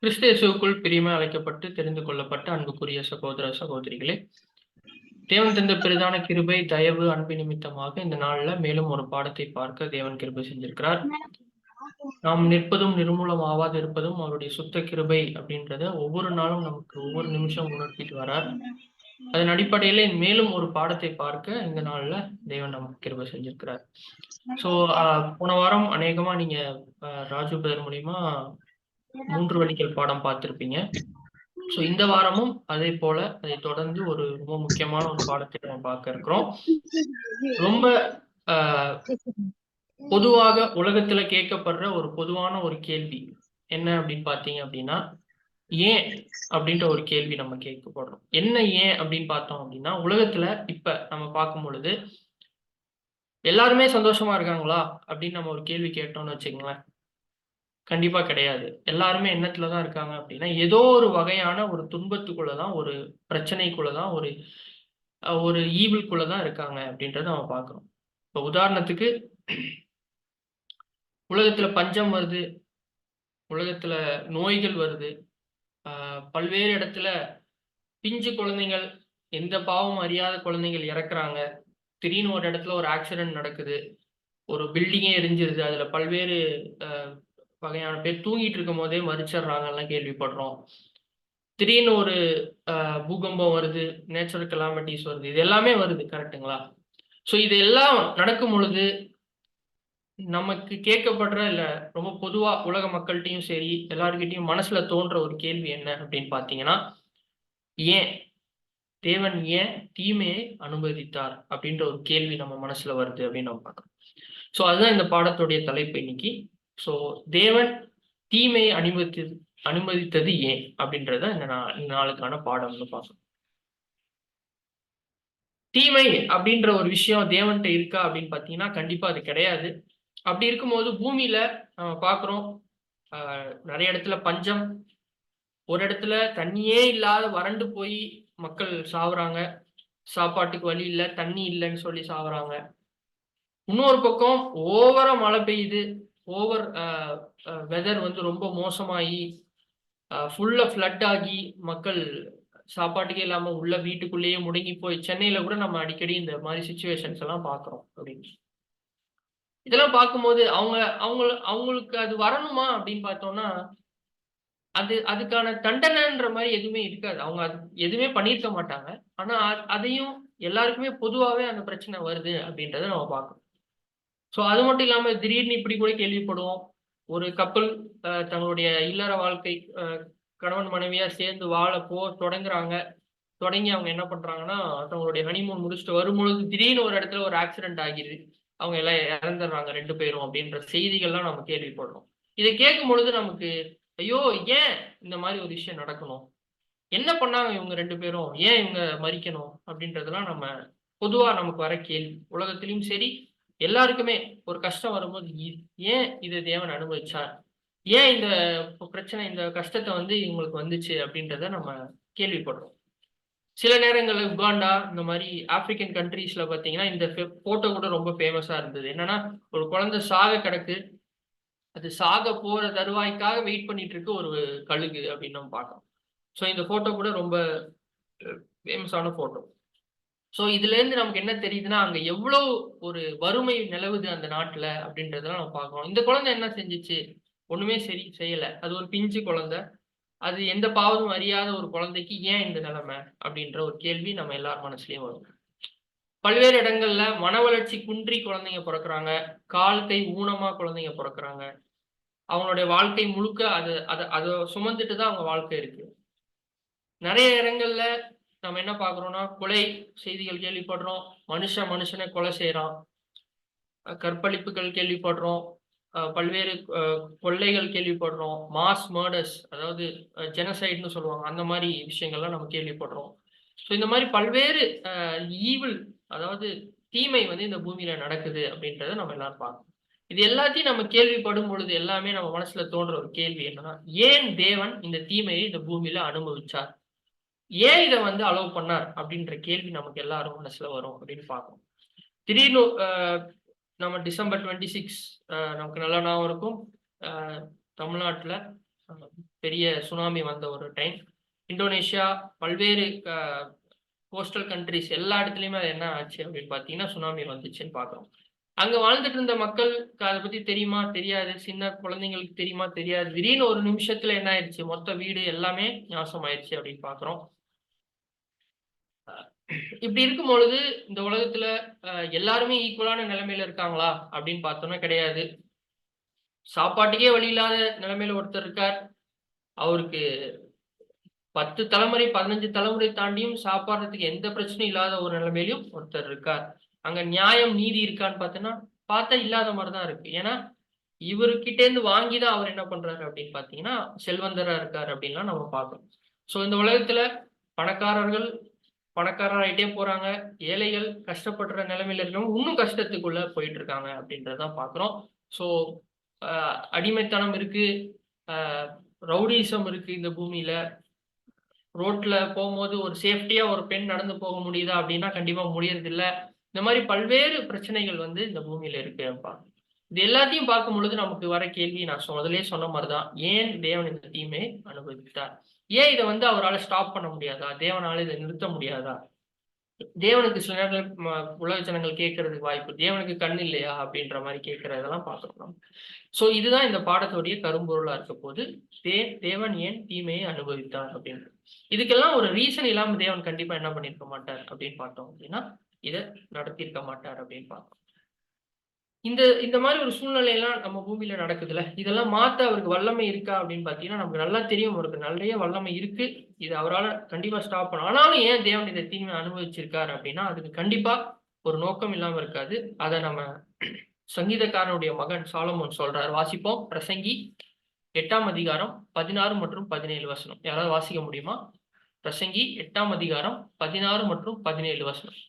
கிறிஸ்து இயேசுவுக்குள் பிரியமாய் அழைக்கப்பட்டு தெரிந்து கொள்ளப்பட்ட அன்புக்குரிய சகோதர சகோதரிகளே, தேவன் தந்த பெரிதான கிருபை, தயவு, அன்பு நிமித்தமாக இந்த நாள்ல மேலும் ஒரு பாடத்தை பார்க்க தேவன் கிருபை செஞ்சிருக்கிறார். நாம் நிற்பதும் நிர்மூலமாவாது இருப்பதும் அவருடைய சுத்த கிருபை அப்படின்றத ஒவ்வொரு நாளும் நமக்கு ஒவ்வொரு நிமிஷம் உணர்த்திட்டு வரார். அதன் அடிப்படையில மேலும் ஒரு பாடத்தை பார்க்க இந்த நாள்ல தேவன் நமக்கு கிருபை செஞ்சிருக்கிறார். ஸோ போன வாரம் அநேகமா நீங்க ராஜு பிரதர் மூலியமா 3 வழிகள் பாடம் பார்த்திருப்பீங்க. ஸோ இந்த வாரமும் அதே போல அதை தொடர்ந்து ஒரு ரொம்ப முக்கியமான ஒரு பாடத்தை நம்ம பார்க்க இருக்கிறோம். ரொம்ப பொதுவாக உலகத்துல கேட்கப்படுற ஒரு பொதுவான ஒரு கேள்வி என்ன அப்படின்னு பார்த்தீங்க அப்படின்னா, ஏன் அப்படின்ற ஒரு கேள்வி நம்ம கேட்கப்படுறோம். என்ன ஏன் அப்படின்னு பார்த்தோம் அப்படின்னா, உலகத்துல இப்ப நம்ம பார்க்கும் பொழுது எல்லாருமே சந்தோஷமா இருக்காங்களா அப்படின்னு நம்ம ஒரு கேள்வி கேட்டோம்னு வச்சுக்கோங்களேன், கண்டிப்பா கிடையாது. எல்லாருமே எண்ணத்துல தான் இருக்காங்க அப்படின்னா, ஏதோ ஒரு வகையான ஒரு துன்பத்துக்குள்ளதான், ஒரு பிரச்சனைக்குள்ளதான், ஒரு ஈவில்குள்ளதான் இருக்காங்க அப்படின்றத நம்ம பார்க்கிறோம். இப்போ உதாரணத்துக்கு உலகத்துல பஞ்சம் வருது, உலகத்துல நோய்கள் வருது, பல்வேறு இடத்துல பிஞ்சு குழந்தைகள், எந்த பாவமும் அறியாத குழந்தைகள் இறக்குறாங்க. திடீர்னு ஒரு இடத்துல ஒரு ஆக்சிடென்ட் நடக்குது, ஒரு பில்டிங்கே எரிஞ்சிருது, அதுல பல்வேறு வகையான பேர் தூங்கிட்டு இருக்கும் போதே மரிச்சிடுறாங்கலாம் கேள்விப்படுறோம். திடீர்னு ஒரு பூகம்பம் வருது, நேச்சுரல் கலாமிட்டிஸ் வருது, இது எல்லாமே வருது, கரெக்டுங்களா? ஸோ இது எல்லாம் நடக்கும் பொழுது நமக்கு கேட்கப்படுற இல்ல ரொம்ப பொதுவா உலக மக்கள்கிட்டையும் சரி எல்லார்கிட்டையும் மனசுல தோன்ற ஒரு கேள்வி என்ன அப்படின்னு பார்த்தீங்கன்னா, ஏன் தேவன் ஏன் தீமையை அனுமதித்தார் அப்படின்ற ஒரு கேள்வி நம்ம மனசுல வருது அப்படின்னு நம்ம பார்க்கறோம். ஸோ அதுதான் இந்த பாடத்துடைய தலைப்பு இன்னைக்கு. ஸோ தேவன் தீமையை அனுமதித்தது ஏன் அப்படின்றத இந்த நாளுக்கான பாடம்னு பார்க்கணும். தீமை அப்படின்ற ஒரு விஷயம் தேவன்கிட்ட இருக்கா அப்படின்னு பார்த்தீங்கன்னா கண்டிப்பா அது கிடையாது. அப்படி இருக்கும்போது பூமியில நம்ம பார்க்குறோம், நிறைய இடத்துல பஞ்சம், ஒரு இடத்துல தண்ணியே இல்லாத வறண்டு போய் மக்கள் சாவுறாங்க. சாப்பாட்டுக்கு வழி இல்ல, தண்ணி இல்லைன்னு சொல்லி சாவுறாங்க. இன்னொரு பக்கம் ஓவரா மழை பெய்யுது, ஓவர் வெதர் வந்து ரொம்ப மோசமாயி ஃபுல்லா ஃப்ளட் ஆகி மக்கள் சாப்பாட்டுக்கே இல்லாம உள்ள வீட்டுக்குள்ளேயே முடங்கி போய் சென்னையில கூட நம்ம அடிக்கடி இந்த மாதிரி சிச்சுவேஷன்ஸ் எல்லாம் பார்க்குறோம் அப்படின்னு. இதெல்லாம் பார்க்கும்போது அவங்களுக்கு அது வரணுமா அப்படின்னு பார்த்தோம்னா, அதுக்கான தண்டனைன்ற மாதிரி எதுவுமே இருக்காது. அவங்க அது எதுவுமே பண்ணியிருக்க மாட்டாங்க. ஆனா அதையும் எல்லாருக்குமே பொதுவாவே அந்த பிரச்சனை வருது அப்படின்றத நம்ம பார்க்கிறோம். ஸோ அது மட்டும் இல்லாம திடீர்னு இப்படி கூட கேள்விப்படுவோம். ஒரு கப்பல் தங்களுடைய இல்லற வாழ்க்கை கணவன் மனைவியா சேர்ந்து வாழ தொடங்குறாங்க. தொடங்கி அவங்க என்ன பண்றாங்கன்னா, தங்களுடைய ஹனிமூன் முடிச்சுட்டு வரும்பொழுது திடீர்னு ஒரு இடத்துல ஒரு ஆக்சிடென்ட் ஆகிருது. அவங்க எல்லாம் இறந்துடுறாங்க 2 பேரும் அப்படின்ற செய்திகள்லாம் நம்ம கேள்விப்படுறோம். இதை கேட்கும் பொழுது நமக்கு, ஐயோ! ஏன் இந்த மாரி ஒரு விஷயம் நடக்கணும்? என்ன பண்ணாங்க இவங்க 2 பேரும்? ஏன் இவங்க மரிக்கணும்? அப்படின்றதெல்லாம் பொதுவா நமக்கு வர கேள்வி. உலகத்திலயும் சரி, எல்லாருக்குமே ஒரு கஷ்டம் வரும்போது, ஏன் இத தேவன் அனுபவிச்சார்? ஏன் இந்த பிரச்சனை, இந்த கஷ்டத்த வந்து இவங்களுக்கு வந்துச்சு? அப்படின்றத நம்ம கேள்விப்படுறோம். சில நேரங்கள்ல உகாண்டா, இந்த மாரி ஆப்பிரிக்கன் கண்ட்ரீஸ்ல பார்த்தீங்கன்னா, இந்த ஃபோட்டோ கூட ரொம்ப ஃபேமஸா இருந்தது. என்னன்னா, ஒரு குழந்தை சாக கிடக்கு. அது சாக போற தருவாய்க்காக வெயிட் பண்ணிட்டு இருக்கு ஒரு கழுகு அப்படின்னு நம்ம பார்க்கிறோம். ஸோ இந்த ஃபோட்டோ கூட ரொம்ப ஃபேமஸான ஃபோட்டோ. ஸோ இதுலேருந்து நமக்கு என்ன தெரியுதுன்னா, அங்க எவ்வளவு ஒரு வறுமை நிலவுது அந்த நாட்டுல அப்படின்றதெல்லாம் நம்ம பார்க்கிறோம். இந்த குழந்தை என்ன செஞ்சுச்சு? ஒண்ணுமே சரி செய்யல. அது ஒரு பிஞ்சு குழந்தை. அது எந்த பாவமும் அறியாத ஒரு குழந்தைக்கு ஏன் இந்த நிலைமை? அப்படின்ற ஒரு கேள்வி நம்ம எல்லார் மனசுலயும் வரும். பல்வேறு இடங்கள்ல மன வளர்ச்சி குன்றி குழந்தைங்க பொறக்குறாங்க. கால், கை ஊனமா குழந்தைங்க பொறக்குறாங்க. அவங்களுடைய வாழ்க்கை முழுக்க அத சுமந்துட்டு தான் அவங்க வாழ்க்கை இருக்கு. நெறைய இடங்கள்ல நம்ம என்ன பார்க்குறோம்னா, கொலை செய்திகள் கேள்விப்படுறோம். மனுஷன கொலை செய்றான். கற்பழிப்புகள் கேள்விப்படுறோம். பல்வேறு கொள்ளைகள் கேள்விப்படுறோம். மாஸ் மர்டர்ஸ், அதாவது ஜெனோசைட்ன்னு சொல்லுவாங்க. அந்த மாரி விஷயங்கள்லாம் நம்ம கேள்விப்படுறோம். ஸோ இந்த மாரி பல்வேறு ஈவில், அதாவது தீமை வந்து இந்த பூமியில நடக்குது அப்படின்றத நம்ம எல்லாரும் பார்க்கிறோம். இது எல்லாத்தையும் நம்ம கேள்விப்படும் பொழுது எல்லாமே நம்ம மனசுல தோன்ற ஒரு கேள்வி என்னன்னா, ஏன் தேவன் இந்த தீமையை இந்த பூமியில அனுபவிச்சார்? ஏன் இத வந்து அலோவ் பண்ணார்? அப்படின்ற கேள்வி நமக்கு எல்லாரும் மனசுல வரும் அப்படின்னு பார்க்கிறோம். திடீர்னு நம்ம டிசம்பர் 26 நமக்கு நல்லா ஞாபகம் இருக்கும். தமிழ்நாட்டுல பெரிய சுனாமி வந்த ஒரு டைம். இந்தோனேஷியா, பல்வேறு கோஸ்டல் கண்ட்ரிஸ் எல்லா இடத்துலயுமே அது என்ன ஆச்சு அப்படின்னு பார்த்தீங்கன்னா சுனாமி வந்துச்சுன்னு பார்க்குறோம். அங்க வாழ்ந்துட்டு இருந்த மக்களுக்கு அதை பத்தி தெரியுமா தெரியாது, சின்ன குழந்தைங்களுக்கு தெரியுமா தெரியாது. திடீர்னு ஒரு நிமிஷத்துல என்ன ஆயிடுச்சு, மொத்த வீடு எல்லாமே நாசம் ஆயிடுச்சு அப்படின்னு பார்க்குறோம். இப்படி இருக்கும் பொழுது இந்த உலகத்துல எல்லாருமே ஈக்குவலான நிலைமையில இருக்காங்களா அப்படின்னு பார்த்தோம்னா கிடையாது. சாப்பாட்டுக்கே வழி இல்லாத நிலைமையில ஒருத்தர் இருக்கார். அவருக்கு 10 தலைமுறை 15 தலைமுறை தாண்டியும் சாப்பாடுறதுக்கு எந்த பிரச்சனையும் இல்லாத ஒரு நிலைமையிலும் ஒருத்தர் இருக்கார். அங்க நியாயம் நீதி இருக்கான்னு பார்த்தோன்னா பார்த்தா இல்லாத மாதிரிதான் இருக்கு. ஏன்னா இவர்கிட்ட இருந்து வாங்கிதான் அவர் என்ன பண்றாரு அப்படின்னு பார்த்தீங்கன்னா செல்வந்தரா இருக்காரு அப்படின்லாம் நம்ம பார்க்கணும். ஸோ இந்த உலகத்துல பணக்காரர்கள் பணக்காரராயிட்டே போறாங்க, ஏழைகள் கஷ்டப்படுற நிலைமையில இருக்கவங்க இன்னும் கஷ்டத்துக்குள்ள போயிட்டு இருக்காங்க அப்படின்றதான் பார்க்குறோம். ஸோ அடிமைத்தனம் இருக்கு, ரவுடிசம் இருக்கு இந்த பூமியில. ரோட்ல போகும்போது ஒரு சேஃப்டியா ஒரு பெண் நடந்து போக முடியுதா அப்படின்னா கண்டிப்பா முடியறது இல்ல. இந்த மாதிரி பல்வேறு பிரச்சனைகள் வந்து இந்த பூமியில இருக்குப்பா. இது எல்லாத்தையும் பார்க்கும் பொழுது நமக்கு வர கேள்வி நான் முதலே சொன்ன மாதிரிதான், ஏன் தேவன் இந்த தீமையை அனுபவித்தார்? ஏன் இதை வந்து அவரால் ஸ்டாப் பண்ண முடியாதா? தேவனால இதை நிறுத்த முடியாதா? தேவனுக்கு சில நேரத்துல உலக ஜனங்கள் கேட்கறதுக்கு வாய்ப்பு, தேவனுக்கு கண் இல்லையா அப்படின்ற மாதிரி கேட்கறதெல்லாம் பார்க்கணும். சோ இதுதான் இந்த பாடத்துடைய கரும்பொருளா இருக்க போது, தேவன் ஏன் தீமையை அனுபவித்தார் அப்படின்னு. இதுக்கெல்லாம் ஒரு ரீசன் இல்லாம தேவன் கண்டிப்பா என்ன பண்ணிருக்க மாட்டார் அப்படின்னு பார்த்தோம் அப்படின்னா இதை நடத்தியிருக்க மாட்டார் அப்படின்னு பார்த்தோம். இந்த இந்த மாதிரி ஒரு சூழ்நிலை எல்லாம் நம்ம பூமியில நடக்குதுல்ல, இதெல்லாம் மாத்த அவருக்கு வல்லமை இருக்கா அப்படின்னு பாத்தீங்கன்னா நமக்கு நல்லா தெரியும், அவருக்கு நிறைய வல்லமை இருக்கு. இது அவரால் கண்டிப்பா ஸ்டாப் பண்ண. ஆனாலும் ஏன் தேவன் இதை தீமை அனுபவிச்சிருக்காரு அப்படின்னா அதுக்கு கண்டிப்பா ஒரு நோக்கம் இல்லாம இருக்காது. அதை நம்ம சங்கீதக்காரனுடைய மகன் சாலமோன் சொல்றார். வாசிப்போம். பிரசங்கி 8ஆம் அதிகாரம் 16 மற்றும் 17 வசனம். யாராவது வாசிக்க முடியுமா? பிரசங்கி 8ஆம் அதிகாரம் 16 மற்றும் 17 வசனம்.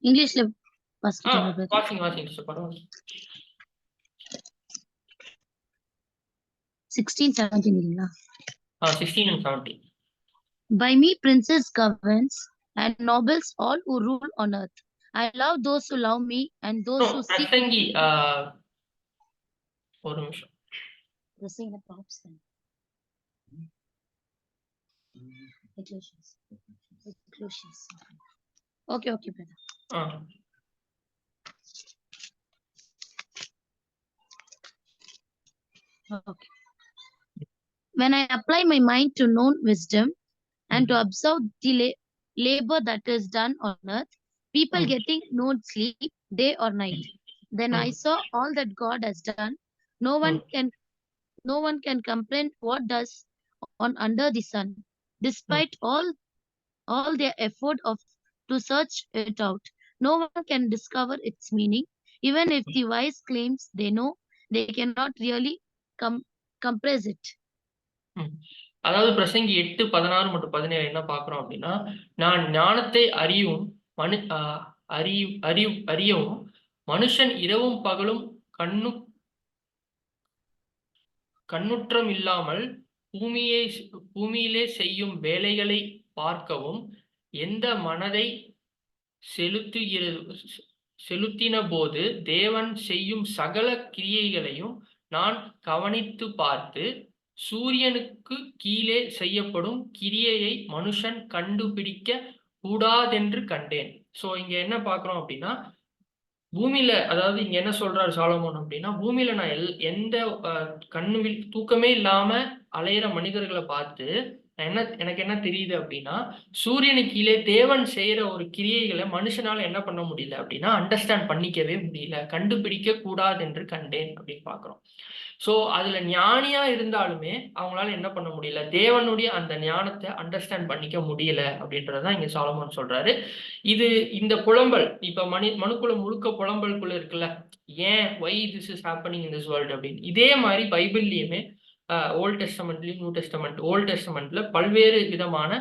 இங்கிலீஷ்ல வாசிங்க 16:17 16 and 17. By me princes governs and nobles all who rule on earth. I love those who love me and those who seek பிரசங்கி ஒரு நிமிஷம். Okay, brother. Okay. When I apply my mind to know wisdom and to observe the labor that is done on earth, people getting no sleep day or night, then I saw all that God has done. No one can complain what does on under the sun, despite all their effort to search it out. No one can discover its meaning. Even if the wise claims they know, they cannot really compress it. அதாவது பிரசங்கி 8, 16 மற்றும் 17 என்ன பார்க்கிறோம் அப்படின்னா, நான் ஞானத்தை அறியவும் மனுஷன் இரவும் பகலும் கண்ணுற்றம் இல்லாமல் பூமியிலே செய்யும் வேலைகளை பார்க்கவும், எந்த மனதை செலுத்தின போது தேவன் செய்யும் சகல கிரியைகளையும் நான் கவனித்து பார்த்து, சூரியனுக்கு கீழே செய்யப்படும் கிரியையை மனுஷன் கண்டுபிடிக்க கூடாதென்று கண்டேன். சோ இங்க என்ன பார்க்கிறோம் அப்படின்னா, பூமியில அதாவது இங்க என்ன சொல்றாரு சாலமோன் அப்படின்னா, பூமியில நான் எந்த தூக்கமே இல்லாம அலையிற மனிதர்களை பார்த்து எனக்கு என்ன தெரியுது அப்படின்னா, சூரியனுக்கு கீழே தேவன் செய்யற ஒரு கிரியைகளை மனுஷனால என்ன பண்ண முடியல அப்படின்னா அண்டர்ஸ்டாண்ட் பண்ணிக்கவே முடியல, கண்டுபிடிக்க கூடாது என்று கண்டேன் அப்படின்னு பாக்குறோம். சோ அதுல ஞானியா இருந்தாலுமே அவங்களால என்ன பண்ண முடியல, தேவனுடைய அந்த ஞானத்தை அண்டர்ஸ்டாண்ட் பண்ணிக்க முடியல அப்படின்றதான் இங்க சாலமோன் சொல்றாரு. இது இந்த புலம்பல் இப்ப மனுக்குள்ள முழுக்க புலம்பலுக்குள்ள இருக்குல்ல, ஏன் why this is happening in this world அப்படின்னு. இதே மாதிரி பைபிள்லயுமே ஓல்ட் டெஸ்டமெண்ட்லயும் நியூ டெஸ்டமெண்ட், ஓல்ட் டெஸ்டமெண்ட்ல பல்வேறு விதமான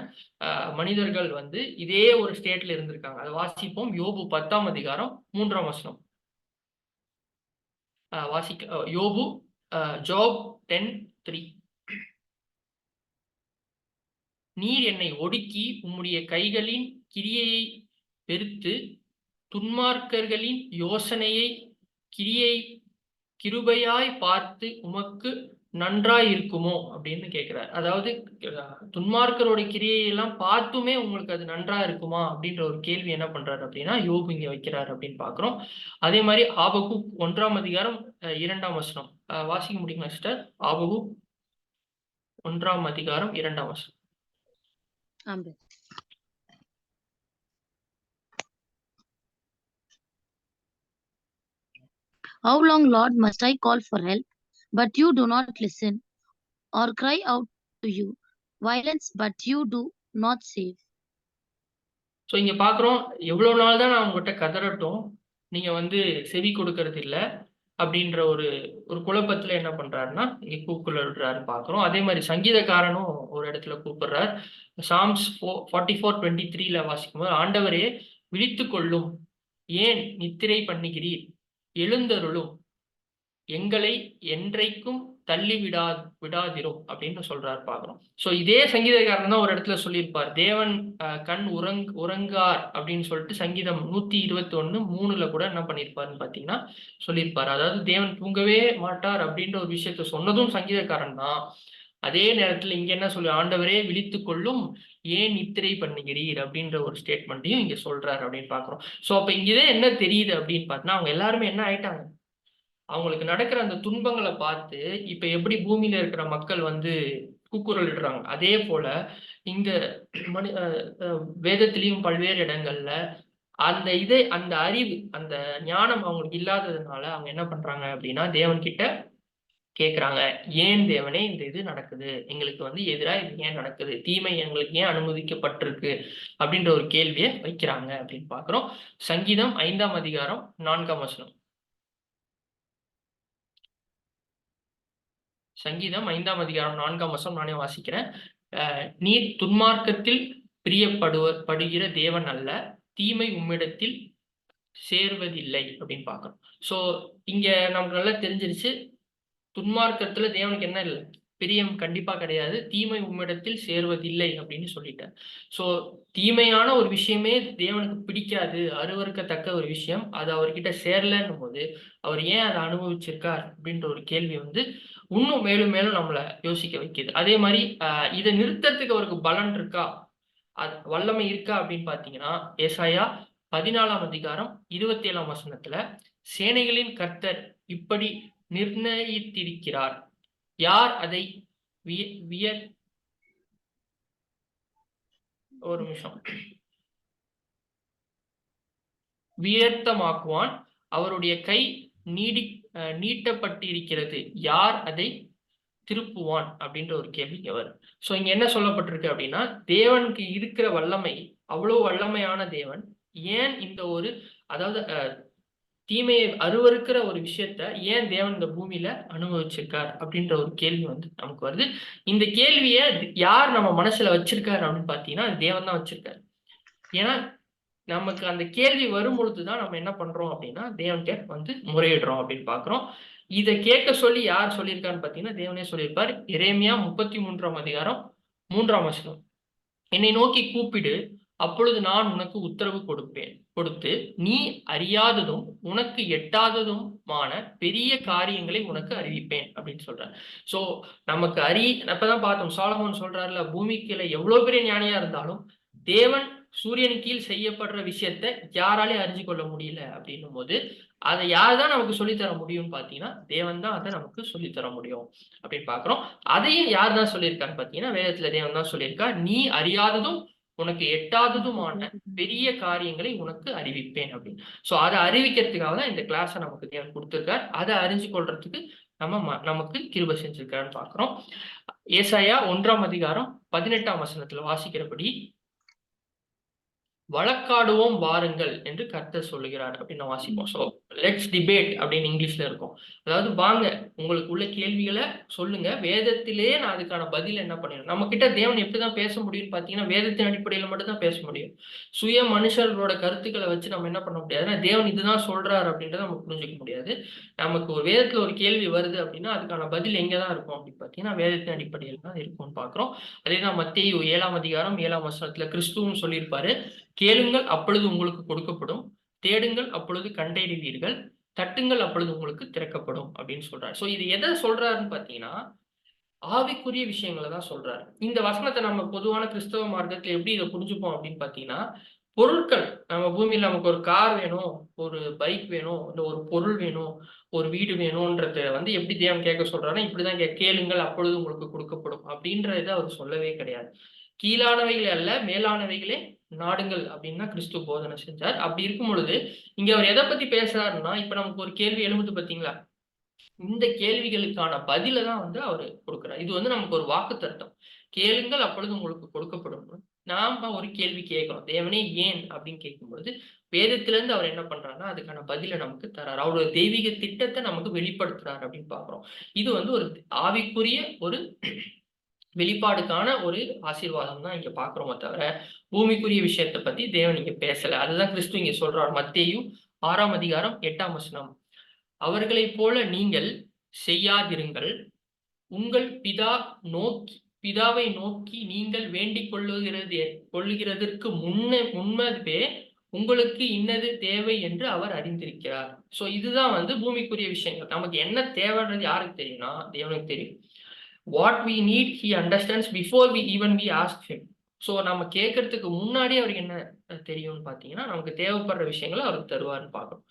மனிதர்கள் வந்து இதே ஒரு ஸ்டேட்ல இருந்திருக்காங்க. அதை வாசிப்போம். யோபு 10ஆம் அதிகாரம் 3ஆம் வசனம். யோபு ஜாப் 10:3. நீர் என்னை ஒடுக்கி உம்முடைய கைகளின் கிரியையை வெறுத்து துன்மார்க்கர்களின் யோசனையை கிருபையாய் பார்த்து உமக்கு நன்றாய் இருக்குமோ அப்படின்னு கேட்கிறார். அதாவது துன்மார்க்கரோட கிரியையெல்லாம் பார்த்துமே உங்களுக்கு அது நன்றா இருக்குமா அப்படின்ற ஒரு கேள்வி என்ன பண்றாரு அப்படின்னா யோபு இங்க வைக்கிறாரு அப்படின்னு பாக்குறோம். அதே மாதிரி ஆபகுக் 1ஆம் அதிகாரம் 2ஆம் வசனம் வாசிக்க முடியுமா சிஸ்டர்? ஆபகுக் 1ஆம் அதிகாரம் 2ஆம் வசனம். How long, Lord, must I call for help, but you do not listen, or cry out to you, violence, but you do not save? So இங்க பாக்குறோம், எவ்வளவு நாள் தான் நான் உங்ககிட்ட கதறட்டும், நீங்க செவி கொடுக்கறது இல்லை அப்படின்ற ஒரு குழப்பத்துல என்ன பண்றாருன்னா இங்க கூப்பிடுறாரு பாக்குறோம். அதே மாதிரி சங்கீதக்காரனும் ஒரு இடத்துல கூப்பிடுறார். சாம்ஸ் 44:23 வாசிக்கும் போது, ஆண்டவரே விழித்து கொள்ளும், ஏன் நித்திரை பண்ணுகிறீர், எழுந்தருளும், எங்களை என்றைக்கும் தள்ளி விடாதிரும் அப்படின்னு சொல்றாரு பாக்குறோம். சோ இதே சங்கீதக்காரன் தான் ஒரு இடத்துல சொல்லியிருப்பார், தேவன் கண் உறங்கார் அப்படின்னு சொல்லிட்டு சங்கீதம் 121:3 கூட என்ன பண்ணிருப்பாருன்னு பாத்தீங்கன்னா சொல்லியிருப்பாரு. அதாவது தேவன் தூங்கவே மாட்டார் அப்படின்ற ஒரு விஷயத்த சொன்னதும் சங்கீதக்காரன் தான். அதே நேரத்துல இங்க என்ன சொல்லு, ஆண்டவரே விழித்து கொள்ளும், ஏன் நித்திரை பண்ணுகிறீர் அப்படின்ற ஒரு ஸ்டேட்மெண்ட்டையும் இங்க சொல்றாரு அப்படின்னு பாக்குறோம். சோ அப்ப இங்கதான் என்ன தெரியுது அப்படின்னு பார்த்தீங்கன்னா, அவங்க எல்லாருமே என்ன ஆயிட்டாங்க, அவங்களுக்கு நடக்கிற அந்த துன்பங்களை பார்த்து இப்ப எப்படி பூமியில இருக்கிற மக்கள் கூக்குரல் இடுறாங்க, அதே போல இங்க வேதத்திலையும் பல்வேறு இடங்கள்ல அந்த அறிவு, அந்த ஞானம் அவங்களுக்கு இல்லாததுனால அவங்க என்ன பண்றாங்க அப்படின்னா தேவன் கிட்ட கேக்குறாங்க, ஏன் தேவனே இந்த இது நடக்குது, எங்களுக்கு எதிராக இது ஏன் நடக்குது, தீமை எங்களுக்கு ஏன் அனுமதிக்கப்பட்டிருக்கு அப்படின்ற ஒரு கேள்வியை வைக்கிறாங்க அப்படின்னு பாக்குறோம். சங்கீதம் 5ஆம் அதிகாரம் 4ஆம் வசனம். சங்கீதம் 5ஆம் அதிகாரம் 4ஆம் வசனம் நானே வாசிக்கிறேன். நீர் துன்மார்க்கத்தில் பிரியப்படுகிற தேவன் அல்ல, தீமை உம்மிடத்தில் சேர்வதில்லை அப்படின்னு பாக்குறோம். சோ இங்க நமக்கு நல்லா தெரிஞ்சிருச்சு, துன்மார்க்கத்துல தேவனுக்கு என்ன இல்லை, பிரியம் கண்டிப்பா கிடையாது, தீமை உம்மிடத்தில் சேர்வதில்லை அப்படின்னு சொல்லிட்டார். சோ தீமையான ஒரு விஷயமே தேவனுக்கு பிடிக்காது, அருவருக்கத்தக்க ஒரு விஷயம், அது அவர்கிட்ட சேரலன்னும் போது அவர் ஏன் அதை அனுபவிச்சிருக்கார் அப்படின்ற ஒரு கேள்வி இன்னும் மேலும் மேலும் நம்மளை யோசிக்க வைக்குது. அதே மாதிரி இதை நிறுத்தறதுக்கு அவருக்கு பலன் இருக்கா, வல்லமை இருக்கா அப்படின்னு பாத்தீங்கன்னா, ஏசாயா 14ஆம் அதிகாரம் 27ஆம் வசனத்துல, சேனைகளின் கர்த்தர் இப்படி நிர்ணயித்திருக்கிறார், யார் அதை ஒரு நிமிஷம் வியர்த்தமாக்குவான், அவருடைய கை நீட்டப்பட்டிருக்கிறது, யார் அதை திருப்புவான் அப்படின்ற ஒரு கேள்விக்கு வரும். சோ இங்க என்ன சொல்லப்பட்டிருக்கு அப்படின்னா, தேவனுக்கு இருக்கிற வல்லமை, அவ்வளவு வல்லமையான தேவன் ஏன் இந்த ஒரு, அதாவது தீமையை அருவருக்கிற ஒரு விஷயத்த ஏன் தேவன் இந்த பூமியில அனுபவிச்சிருக்கார் அப்படின்ற ஒரு கேள்வி நமக்கு வருது. இந்த கேள்வியை யார் நம்ம மனசுல வச்சிருக்காரு அப்படின்னு பாத்தீங்கன்னா அது தேவன் தான் வச்சிருக்காரு. ஏன்னா நமக்கு அந்த கேள்வி வரும் பொழுதுதான் நம்ம என்ன பண்றோம் அப்படின்னா தேவன்கிட்ட முறையிடுறோம் அப்படின்னு பாக்குறோம். இதை கேட்க சொல்லி யார் சொல்லியிருக்கான்னு பாத்தீங்கன்னா தேவனே சொல்லியிருப்பார். எரேமியா 33ஆம் அதிகாரம் 3ஆம் வசனம், என்னை நோக்கி கூப்பிடு, அப்பொழுது நான் உனக்கு உத்தரவு கொடுத்து நீ அறியாததும் உனக்கு எட்டாததுமான பெரிய காரியங்களை உனக்கு அறிவிப்பேன் அப்படின்னு சொல்றாரு. சோ நமக்கு அப்பதான் பார்த்தோம், சாலமோன் சொல்றாருல, பூமிக்குள்ள எவ்வளவு பெரிய ஞானியா இருந்தாலும் தேவன் சூரியன் கீழ் செய்யப்படுற விஷயத்த யாராலையும் அறிஞ்சு கொள்ள முடியல அப்படின்னும் போது அதை யார்தான் நமக்கு சொல்லித்தர முடியும்னு பாத்தீங்கன்னா தேவன் தான் அதை நமக்கு சொல்லித்தர முடியும் அப்படின்னு பாக்குறோம். அதையும் யார் தான் சொல்லியிருக்கான்னு பாத்தீங்கன்னா வேதத்துல தேவன் தான் சொல்லியிருக்கா, நீ அறியாததும் உனக்கு எட்டாததுமான பெரிய காரியங்களை உனக்கு அறிவிப்பேன் அப்படின்னு. சோ அதை அறிவிக்கிறதுக்காக தான் இந்த கிளாஸை நமக்கு தேவன் கொடுத்திருக்கார். அதை அறிஞ்சு கொள்றதுக்கு நமக்கு கிருபை செஞ்சிருக்காருன்னு பாக்குறோம். ஏசாயா 1ஆம் அதிகாரம் 18ஆம் வசனத்துல வாசிக்கிறபடி, வழக்காடுவோம் வாருங்கள் என்று கர்த்தர் சொல்லுகிறார் அப்படின்னு நம்ம வாசிப்போம். ஸோ லெட்ஸ் டிபேட் அப்படின்னு இங்கிலீஷ்ல இருக்கும். அதாவது வாங்க உங்களுக்கு உள்ள கேள்விகளை சொல்லுங்க, வேதத்திலே நான் அதுக்கான பதில் என்ன பண்ணிடுறேன். நம்ம கிட்ட தேவன் எப்படிதான் பேச முடியும்னு பார்த்தீங்கன்னா வேதத்தின் அடிப்படையில் மட்டும் தான் பேச முடியும். சுய மனுஷர்களோட கருத்துக்களை வச்சு நம்ம என்ன பண்ண முடியாது. ஏன்னா தேவன் இதுதான் சொல்றாரு அப்படின்றத நம்ம புரிஞ்சுக்க முடியாது. நமக்கு ஒரு வேதத்துல ஒரு கேள்வி வருது அப்படின்னா அதுக்கான பதில் எங்க தான் இருக்கும் அப்படின்னு பார்த்தீங்கன்னா வேதத்தின் அடிப்படையில் தான் இருக்கும்னு பார்க்கிறோம். அதேதான் மத்தேயு 7ஆம் அதிகாரம் 7ஆம் வசனத்துல கிறிஸ்துவும் சொல்லியிருப்பாரு, கேளுங்கள் அப்பொழுது உங்களுக்கு கொடுக்கப்படும், தேடுங்கள் அப்பொழுது கண்டறிவீர்கள், தட்டுங்கள் அப்பொழுது உங்களுக்கு திறக்கப்படும் அப்படின்னு சொல்றாரு. சோ இது எதை சொல்றாருன்னு பாத்தீங்கன்னா ஆவிக்குரிய விஷயங்களை தான் சொல்றாரு. இந்த வசனத்தை நம்ம பொதுவான கிறிஸ்தவ மார்க்கத்துல எப்படி இதை புரிஞ்சுப்போம் அப்படின்னு பாத்தீங்கன்னா, பொருட்கள் நம்ம பூமியில நமக்கு ஒரு கார் வேணும், ஒரு பைக் வேணும், இல்ல ஒரு பொருள் வேணும், ஒரு வீடு வேணும்ன்றத வந்து எப்படி தேவன் கேட்க சொல்றாருன்னா இப்படிதான் கேளுங்கள் அப்பொழுது உங்களுக்கு கொடுக்கப்படும் அப்படின்றத அவர் சொல்லவே கிடையாது. கீழானவைகள் அல்ல மேலானவைகளே நாடுங்கள் அப்படின்னு தான் கிறிஸ்து போதனை செஞ்சார். அப்படி இருக்கும் பொழுது இங்க அவர் எதை பத்தி பேசுறாருன்னா இப்ப நமக்கு ஒரு கேள்வி எழும்புது பாத்தீங்களா, இந்த கேள்விகளுக்கான பதில தான் வந்து அவரு கொடுக்கிறார். இது வந்து நமக்கு ஒரு வாக்குத்தத்தம். கேளுங்கள் அப்பொழுது உங்களுக்கு கொடுக்கப்படும். நாம ஒரு கேள்வி கேட்கிறோம். தேவனே ஏன் அப்படின்னு கேட்கும்பொழுது, வேதத்திலிருந்து அவர் என்ன பண்றாருன்னா, அதுக்கான பதில நமக்கு தர்றாரு. அவருடைய தெய்வீக திட்டத்தை நமக்கு வெளிப்படுத்துறாரு அப்படின்னு பார்க்கிறோம். இது வந்து ஒரு ஆவிக்குரிய ஒரு வெளிப்பாடுக்கான ஒரு ஆசீர்வாதம் தான் இங்க பார்க்கிறோமே தவிர, பூமிக்குரிய விஷயத்த பத்தி தேவன் இங்க பேசல. அதுதான் கிறிஸ்து இங்க சொல்றார். மத்தேயு 6ஆம் அதிகாரம் 8ஆம் வசனம். அவர்களைப் போல நீங்கள் செய்யாதிருங்கள். உங்கள் பிதாவை நோக்கி நீங்கள் வேண்டிக் கொள்ளுகிறதற்கு முன்பே உங்களுக்கு இன்னது தேவை என்று அவர் அறிந்திருக்கிறார். சோ இதுதான் வந்து பூமிக்குரிய விஷயங்கள். நமக்கு என்ன தேவைன்றது யாருக்கு தெரியும்னா தேவனுக்கு தெரியும். What we need he understands before we ask him. So நம்ம கேட்கறதுக்கு முன்னாடி அவருக்கு என்ன தெரியும்னு பாத்தீங்கன்னா நமக்கு தேவைப்படுற விஷயங்களை அவருக்கு தருவாருன்னு பார்க்கணும்.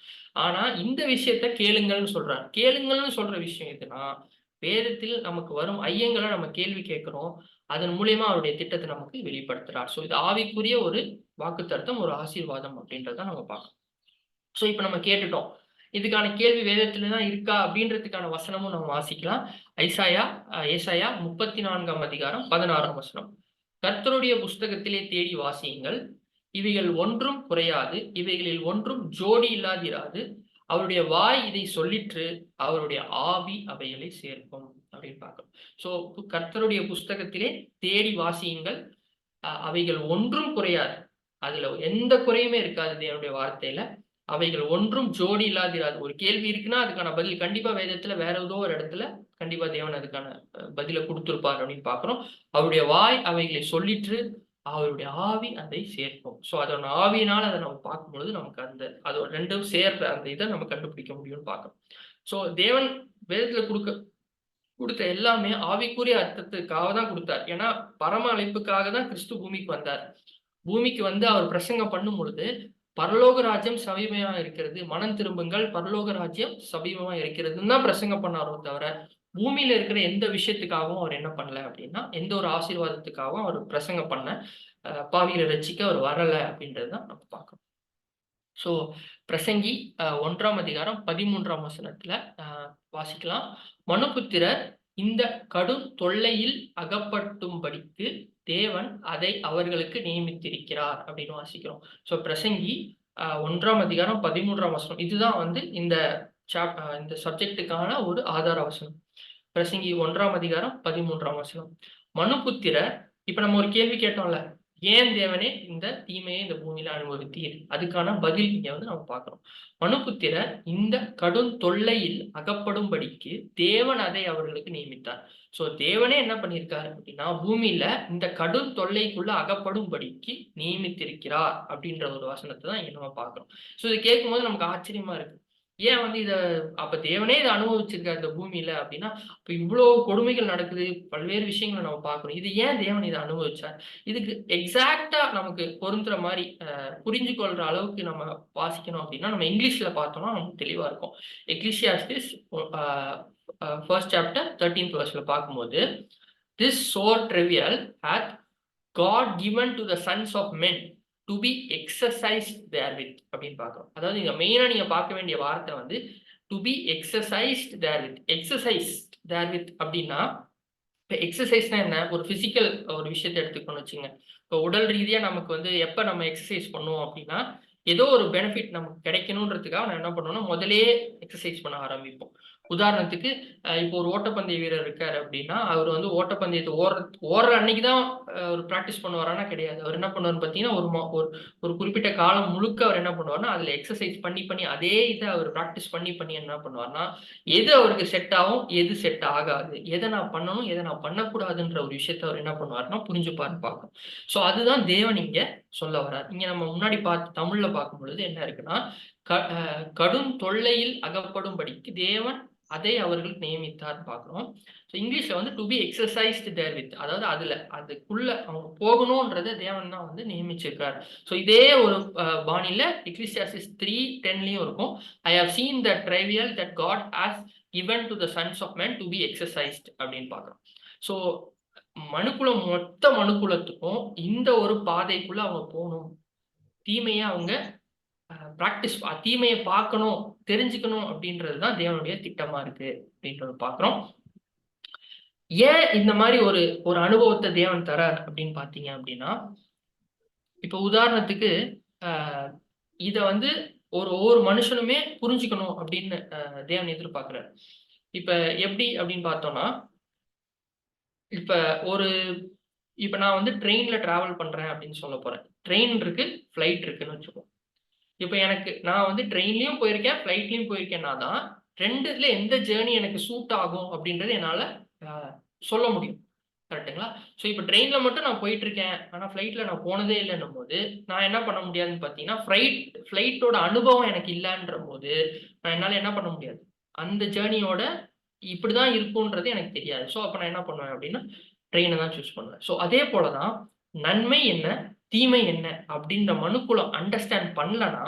ஆனா இந்த விஷயத்த கேளுங்கள்னு சொல்றாரு. கேளுங்கள்னு சொல்ற விஷயம் எதுனா வேதத்தில் நமக்கு வரும் ஐயங்களை நம்ம கேள்வி கேட்கிறோம். அதன் மூலியமா அவருடைய திட்டத்தை நமக்கு வெளிப்படுத்துறார். சோ இது ஆவிக்குரிய ஒரு வாக்குத்தத்தம், ஒரு ஆசீர்வாதம் அப்படின்றத நம்ம பார்க்கணும். சோ இப்ப நம்ம கேட்டுட்டோம். இதுக்கான கேள்வி வேதத்துல தான் இருக்கா அப்படின்றதுக்கான வசனமும் நம்ம வாசிக்கலாம். ஏசாயா 34ஆம் அதிகாரம் 16ஆம் வசனம். கர்த்தருடைய புஸ்தகத்திலே தேடி வாசியுங்கள். இவைகள் ஒன்றும் குறையாது, இவைகளில் ஒன்றும் ஜோடி இல்லாதிராது. அவருடைய வாய் இதை சொல்லிற்று, அவருடைய ஆவி அவைகளை சேர்க்கும் அப்படின்னு பார்க்கிறோம். சோ கர்த்தருடைய புஸ்தகத்திலே தேடி வாசியுங்கள். அவைகள் ஒன்றும் குறையாது. அதுல எந்த குறையுமே இருக்காது தேவனுடைய வார்த்தையில. அவைகள் ஒன்றும் ஜோடி இல்லாதிராது. ஒரு கேள்வி இருக்குன்னா அதுக்கான பதில் கண்டிப்பா வேதத்துல வேற ஏதோ ஒரு இடத்துல கண்டிப்பா தேவன் அதுக்கான பதில கொடுத்திருப்பார் அப்படின்னு பார்க்கிறோம். அவருடைய வாய் அவைகளை சொல்லிற்று, அவருடைய ஆவி அதை சேர்க்கும். சோ அதோட ஆவியினால அதை நம்ம பார்க்கும்பொழுது நமக்கு அதோட ரெண்டும் சேர்ற அந்த இதை நம்ம கண்டுபிடிக்க முடியும்னு பார்க்கிறோம். சோ தேவன் வேதத்துல கொடுத்த எல்லாமே ஆவிக்குரிய அர்த்தத்துக்காக தான் கொடுத்தார். ஏன்னா பரம அழைப்புக்காக தான் கிறிஸ்து பூமிக்கு வந்தார். பூமிக்கு வந்து அவர் பிரசங்கம் பண்ணும் பொழுது பரலோக ராஜ்யம் சமீபமா இருக்கிறது, மனம் திரும்புங்கள், பரலோக ராஜ்யம் சமீபமா இருக்கிறதுன்னு தான் பிரசங்கம் பண்ணாரோ தவிர பூமியில இருக்கிற எந்த விஷயத்துக்காகவும் அவர் என்ன பண்ணல அப்படின்னா எந்த ஒரு ஆசீர்வாதத்துக்காகவும் அவர் பிரசங்கம் பண்ண பாவிகளை ரட்சிக்க அவர் வரல அப்படின்றது தான் நம்ம பார்க்கணும். சோ பிரசங்கி 1ஆம் அதிகாரம் 13ஆம் வசனத்துல வாசிக்கலாம். மனுபுத்திரர் இந்த கடும் தொல்லையில் அகப்பட்டும்படிக்கு தேவன் அதை அவர்களுக்கு நியமித்திருக்கிறார் அப்படின்னு வாசிக்கிறோம். சோ பிரசங்கி 1ஆம் அதிகாரம் 13ஆம் வசனம் இதுதான் வந்து இந்த சப்ஜெக்டுக்கான ஒரு ஆதார வசனம். பிரசங்கி 1ஆம் அதிகாரம் 13ஆம் வசனம். மனுபுத்திரர் இப்ப நம்ம ஒரு கேள்வி கேட்டோம்ல, ஏன் தேவனே இந்த தீமையை இந்த பூமியில அனுபவித்தீர்? அதுக்கான பதில் இங்க வந்து நம்ம பார்க்கிறோம். மனுபுத்திரர் இந்த கடும் தொல்லையில் அகப்படும்படிக்கு தேவன் அதை அவர்களுக்கு நியமித்தார். சோ தேவனே என்ன பண்ணியிருக்காரு அப்படின்னா பூமியில இந்த கடும் தொல்லைக்குள்ள அகப்படும்படிக்கு நியமித்திருக்கிறார் அப்படின்ற ஒரு வசனத்தை தான் இங்க நம்ம பார்க்கிறோம். சோ இதை கேட்கும்போது நமக்கு ஆச்சரியமா இருக்கு. ஏன் வந்து அப்ப தேவனே இதை அனுபவிச்சிருக்காரு இந்த பூமியில அப்படின்னா இப்ப இவ்வளவு கொடுமைகள் நடக்குது, பல்வேறு விஷயங்களை நம்ம பார்க்கிறோம். இது ஏன் தேவன் இதை அனுபவிச்சார்? இதுக்கு எக்ஸாக்டா நமக்கு பொருந்துற மாதிரி புரிஞ்சு கொள்ற அளவுக்கு நம்ம வாசிக்கணும் அப்படின்னா நம்ம இங்கிலீஷ்ல பார்த்தோம்னா நமக்கு தெளிவா இருக்கும். எக்லிசியாஸ்டிஸ் 1st chapter 13th verseல பார்க்கும்போது this so trivial hath God given to the sons of men to be exercised therewith அப்படின்னு பார்க்கிறோம். அதாவது இங்க மெயினா நீங்க பார்க்க வேண்டிய வார்த்தை வந்து to be exercised therewith. exercised therewith அப்படின்னா இப்போ எக்ஸசைஸ்னா என்ன, ஒரு பிசிக்கல் ஒரு விஷயத்தை எடுத்துக்கணும்னு வச்சுங்க. இப்போ உடல் ரீதியா நமக்கு வந்து எப்ப நம்ம எக்ஸசைஸ் பண்ணுவோம் அப்படின்னா, ஏதோ ஒரு பெனிஃபிட் நமக்கு கிடைக்கணுன்றதுக்காக நான் என்ன பண்ணுவேன்னா, முதல்லயே எக்ஸசைஸ் பண்ண ஆரம்பிப்போம். உதாரணத்துக்கு இப்போ ஒரு ஓட்டப்பந்தய வீரர் இருக்காரு அப்படின்னா, அவர் வந்து ஓட்டப்பந்தயத்தை ஓடுற அன்னைக்கு தான் ஒரு பிராக்டிஸ் பண்ணுவாரான்னா கிடையாது. அவர் என்ன பண்ணுவாருன்னு பார்த்தீங்கன்னா, ஒரு ஒரு குறிப்பிட்ட காலம் முழுக்க அவர் என்ன பண்ணுவாருன்னா, அதுல எக்ஸசைஸ் பண்ணி பண்ணி அதே இத அவர் பிராக்டிஸ் பண்ணி பண்ணி என்ன பண்ணுவாருன்னா, எது அவருக்கு செட் ஆகும், எது செட் ஆகாது, எதை நான் பண்ணணும், எதை நான் பண்ணக்கூடாதுன்ற ஒரு விஷயத்த அவர் என்ன பண்ணுவாருன்னா புரிஞ்சுப்பாருன்னு பார்க்கணும். ஸோ அதுதான் தேவன் இங்க சொல்ல வரார். இங்க நம்ம முன்னாடி தமிழ்ல பார்க்கும் பொழுது என்ன இருக்குன்னா, கடும் தொல்லையில் அகப்படும்படிக்கு தேவன் அதை அவர்கள் நியமித்தார்ன்னு பார்க்கிறோம். ஸோ இங்கிலீஷ்ல வந்து டு பி எக்ஸர்சைஸ்டு தேர்வித், அதாவது அதுக்குள்ள அவங்க போகணும்ன்றத தேவன் தான் வந்து நியமிச்சிருக்காரு. ஸோ இதே ஒரு பாணியில எக்லிசியாசிஸ் 3:10லயும் இருக்கும். I have seen the trivial that God has given to the sons of men to be exercised அப்படின்னு பார்க்கிறோம். ஸோ மொத்த மனுக்குலத்துக்கும் இந்த ஒரு பாதைக்குள்ள அவங்க போகணும். தீமையை அவங்க பிராக்டிஸ், தீமையை பார்க்கணும், தெரிஞ்சுக்கணும் அப்படின்றது தான் தேவனுடைய திட்டமா இருக்கு அப்படின்றத பார்க்கிறோம். ஏன் இந்த மாதிரி ஒரு ஒரு அனுபவத்தை தேவன் தரார் அப்படின்னு பார்த்தீங்க அப்படின்னா, இப்போ உதாரணத்துக்கு இத வந்து ஒவ்வொரு மனுஷனுமே புரிஞ்சுக்கணும் அப்படின்னு தேவன் எதிர்பார்க்கிறார். இப்ப எப்படி அப்படின்னு பார்த்தோம்னா, இப்ப நான் வந்து ட்ரெயின்ல டிராவல் பண்றேன் அப்படின்னு சொல்ல போறேன். ட்ரெயின் இருக்கு, ஃபிளைட் இருக்குன்னு வச்சுக்கோங்க. இப்ப நான் வந்து ட்ரெயின்லயும் போயிருக்கேன், ஃபிளைட்லயும் போயிருக்கேன்னா தான் 2த்துல எந்த ஜேர்னி எனக்கு சூட் ஆகும் அப்படின்றது என்னால சொல்ல முடியும். கரெக்ட்டுங்களா? ஸோ இப்ப ட்ரெயின்ல மட்டும் நான் போயிட்டு இருக்கேன். ஆனா ஃபிளைட்ல நான் போனதே இல்லன்னும் போது, நான் என்ன பண்ண முடியாதுன்னு பார்த்தீங்கன்னா, ஃபிளைட்டோட அனுபவம் எனக்கு இல்லன்றபோது, நான் என்னால என்ன பண்ண முடியாது. அந்த ஜேர்னியோட இப்படிதான் இருக்கும்ன்றது எனக்கு தெரியாது. ஸோ அப்ப நான் என்ன பண்ணுவேன் அப்படின்னா, ட்ரெயின தான் சூஸ் பண்ணுவேன். ஸோ அதே போல தான் நன்மை என்ன, தீமை என்ன அப்படின்ற மனுக்குலம் அண்டர்ஸ்டாண்ட் பண்ணலன்னா,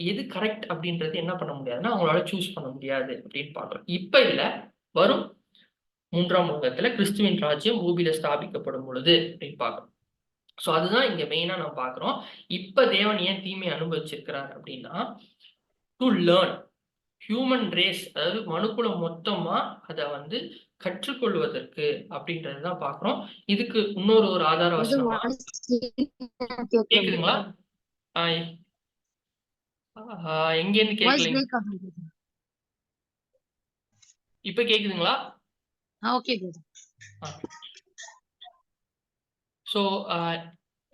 எது கரெக்ட் அப்படின்றது என்ன பண்ண முடியாதுன்னா, அவங்களால சூஸ் பண்ண முடியாது அப்படின்னு பார்க்கிறோம். இப்ப இல்ல, வரும் 3ஆம் உலகத்துல கிறிஸ்துவின் ராஜ்யம் பூமியில ஸ்தாபிக்கப்படும் பொழுது அப்படின்னு பார்க்கிறோம். ஸோ அதுதான் இங்க மெயினா நான் பார்க்கிறோம். இப்ப தேவன் ஏன் தீமையை அனுபவிச்சிருக்கிறார் அப்படின்னா, டு லேர்ன் ஹியூமன் ரேஸ், அதாவது மனுக்குலம் மொத்தமா அத வந்து கற்றுக்கொள்வதற்கு அப்படின்றது தான் பார்க்கிறோம். இதுக்கு இன்னொரு ஒரு ஆதார வசனமா கேக்குதுங்களா? எங்க இருந்து கேட்கல? இப்ப கேக்குதுங்களா? ஓகே. ஸோ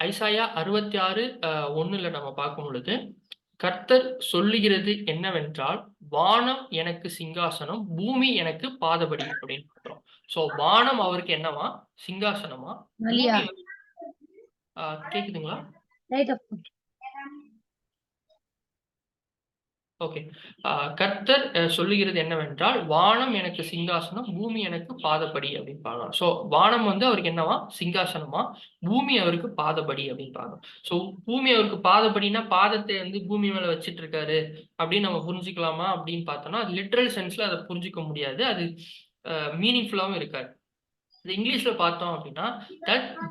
ஐசாயா 66:1ல நம்ம பார்க்கும் பொழுது, கர்த்தர் சொல்லுகிறது என்னவென்றால், வானம் எனக்கு சிங்காசனம், பூமி எனக்கு பாதபடி அப்படின்னு பார்க்கிறோம். ஸோ வானம் அவருக்கு என்னவா, சிங்காசனமா, கேக்குதுங்களா? ஓகே. கர்த்தர் சொல்லுகிறது என்னவென்றால், வானம் எனக்கு சிங்காசனம், பூமி எனக்கு பாதபடி அப்படின்னு பார்க்கலாம். ஸோ வானம் வந்து அவருக்கு என்னவா, சிங்காசனமா, பூமி அவருக்கு பாதபடி அப்படின்னு பார்க்கலாம். ஸோ பூமி அவருக்கு பாதபடினா பாதத்தை வந்து பூமி மேல வச்சிட்டு இருக்காரு அப்படின்னு நம்ம புரிஞ்சுக்கலாமா அப்படின்னு பார்த்தோம்னா, அது லிட்ரல் சென்ஸ்ல அதை புரிஞ்சுக்க முடியாது. அது மீனிங்ஃபுல்லாவும் இருக்காது. இது இங்கிலீஷ்ல பார்த்தோம் அப்படின்னா,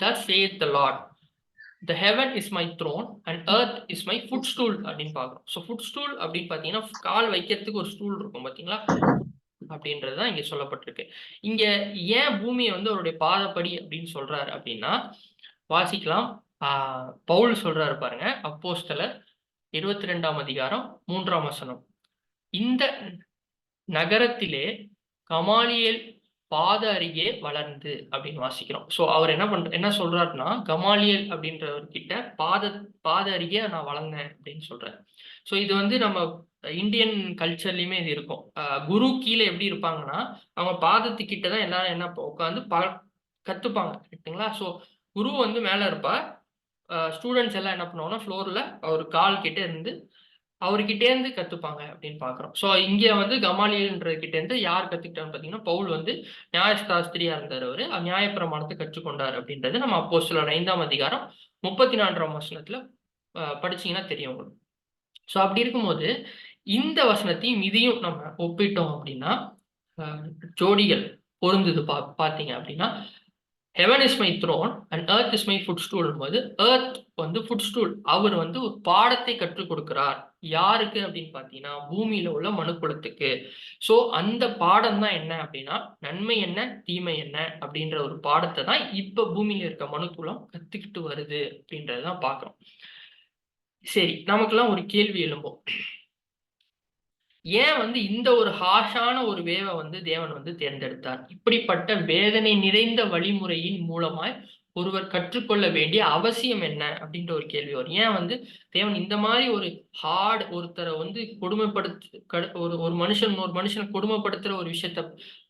thus saith the Lord, the heaven is my throne and earth is my footstool அப்படின்னு பார்க்கிறோம். ஸோ ஃபுட்ஸ்டூல் அப்படின்னு பார்த்தீங்கன்னா, கால் வைக்கிறதுக்கு ஒரு ஸ்டூல் இருக்கும் பார்த்தீங்களா, அப்படின்றது தான் இங்க சொல்லப்பட்டிருக்கு. இங்க ஏன் பூமியை வந்து அவருடைய பாதப்படி அப்படின்னு சொல்றாரு அப்படின்னா, வாசிக்கலாம். பவுல் சொல்றாரு பாருங்க, அப்போஸ்தலர் 22ஆம் அதிகாரம் 3ஆம் வசனம். இந்த நகரத்திலே கமாலியேல் பாத அருகே வளர்ந்து அப்படின்னு வாசிக்கிறோம். ஸோ அவர் என்ன சொல்றாருன்னா, கமாலியேல் அப்படின்றவர்கிட்ட பாத அருகே நான் வளர்ந்தேன் அப்படின்னு சொல்றாரு. ஸோ இது வந்து நம்ம இந்தியன் கல்ச்சர்லயுமே இது இருக்கும். குரு கீழே எப்படி இருப்பாங்கன்னா, அவங்க பாதத்துக்கிட்ட தான் எல்லாரும் என்ன உட்காந்து கத்துப்பாங்க. கரெக்ட்டுங்களா? ஸோ குரு வந்து மேல இருப்பா, ஸ்டூடெண்ட்ஸ் எல்லாம் என்ன பண்ணுவாங்கன்னா ஃப்ளோர்ல அவர் கால் கிட்ட இருந்து அவர்கிட்டே இருந்து கத்துப்பாங்க அப்படின்னு பாக்குறோம். ஸோ இங்க வந்து கமாலியல்ன்ற கிட்ட இருந்து யார் கத்துக்கிட்டான்னு பார்த்தீங்கன்னா, பவுல் வந்து நியாயசாஸ்திரியா இருந்தார். அவரு நியாயப்பிரமாணத்தை கற்றுக்கொண்டார் அப்படின்றது நம்ம அப்போஸ்தலர் 5ஆம் அதிகாரம் 34ஆம் வசனத்துல படிச்சீங்கன்னா தெரியும் உங்களுக்கு. ஸோ அப்படி இருக்கும்போது இந்த வசனத்தையும் இதையும் நம்ம ஒப்பிட்டோம் அப்படின்னா, ஜோடிகள் பொருந்துது பார்த்தீங்க அப்படின்னா, heaven is my throne and earth is my footstool போது எர்த் வந்து ஃபுட் ஸ்டூல். அவர் வந்து ஒரு பாடத்தை கற்றுக் கொடுக்கிறார். யாருக்கு அப்படின்னு பார்த்தீங்கன்னா பூமியில உள்ள மனுக்குலத்துக்கு. ஸோ அந்த பாடம் தான் என்ன அப்படின்னா நன்மை என்ன தீமை என்ன அப்படின்ற ஒரு பாடத்தை தான் இப்ப பூமியில இருக்க மனுக்குலம் கத்துக்கிட்டு வருது அப்படின்றதான் பார்க்கிறோம். சரி, நமக்கெல்லாம் ஒரு கேள்வி எழும்பும். ஏன் வந்து இந்த ஒரு ஹார்ஷான ஒரு வேவை வந்து தேவன் வந்து தேர்ந்தெடுத்தார்? இப்படிப்பட்ட வேதனை நிறைந்த வழிமுறையின் மூலமாய் ஒருவர் கற்றுக்கொள்ள வேண்டிய அவசியம் என்ன அப்படின்ற ஒரு கேள்வி வரும். ஏன் வந்து தேவன் இந்த மாதிரி ஒரு ஹார்ட் ஒருத்தரை வந்து ஒரு ஒரு மனுஷனை கொடுமைப்படுத்துற ஒரு விஷயத்த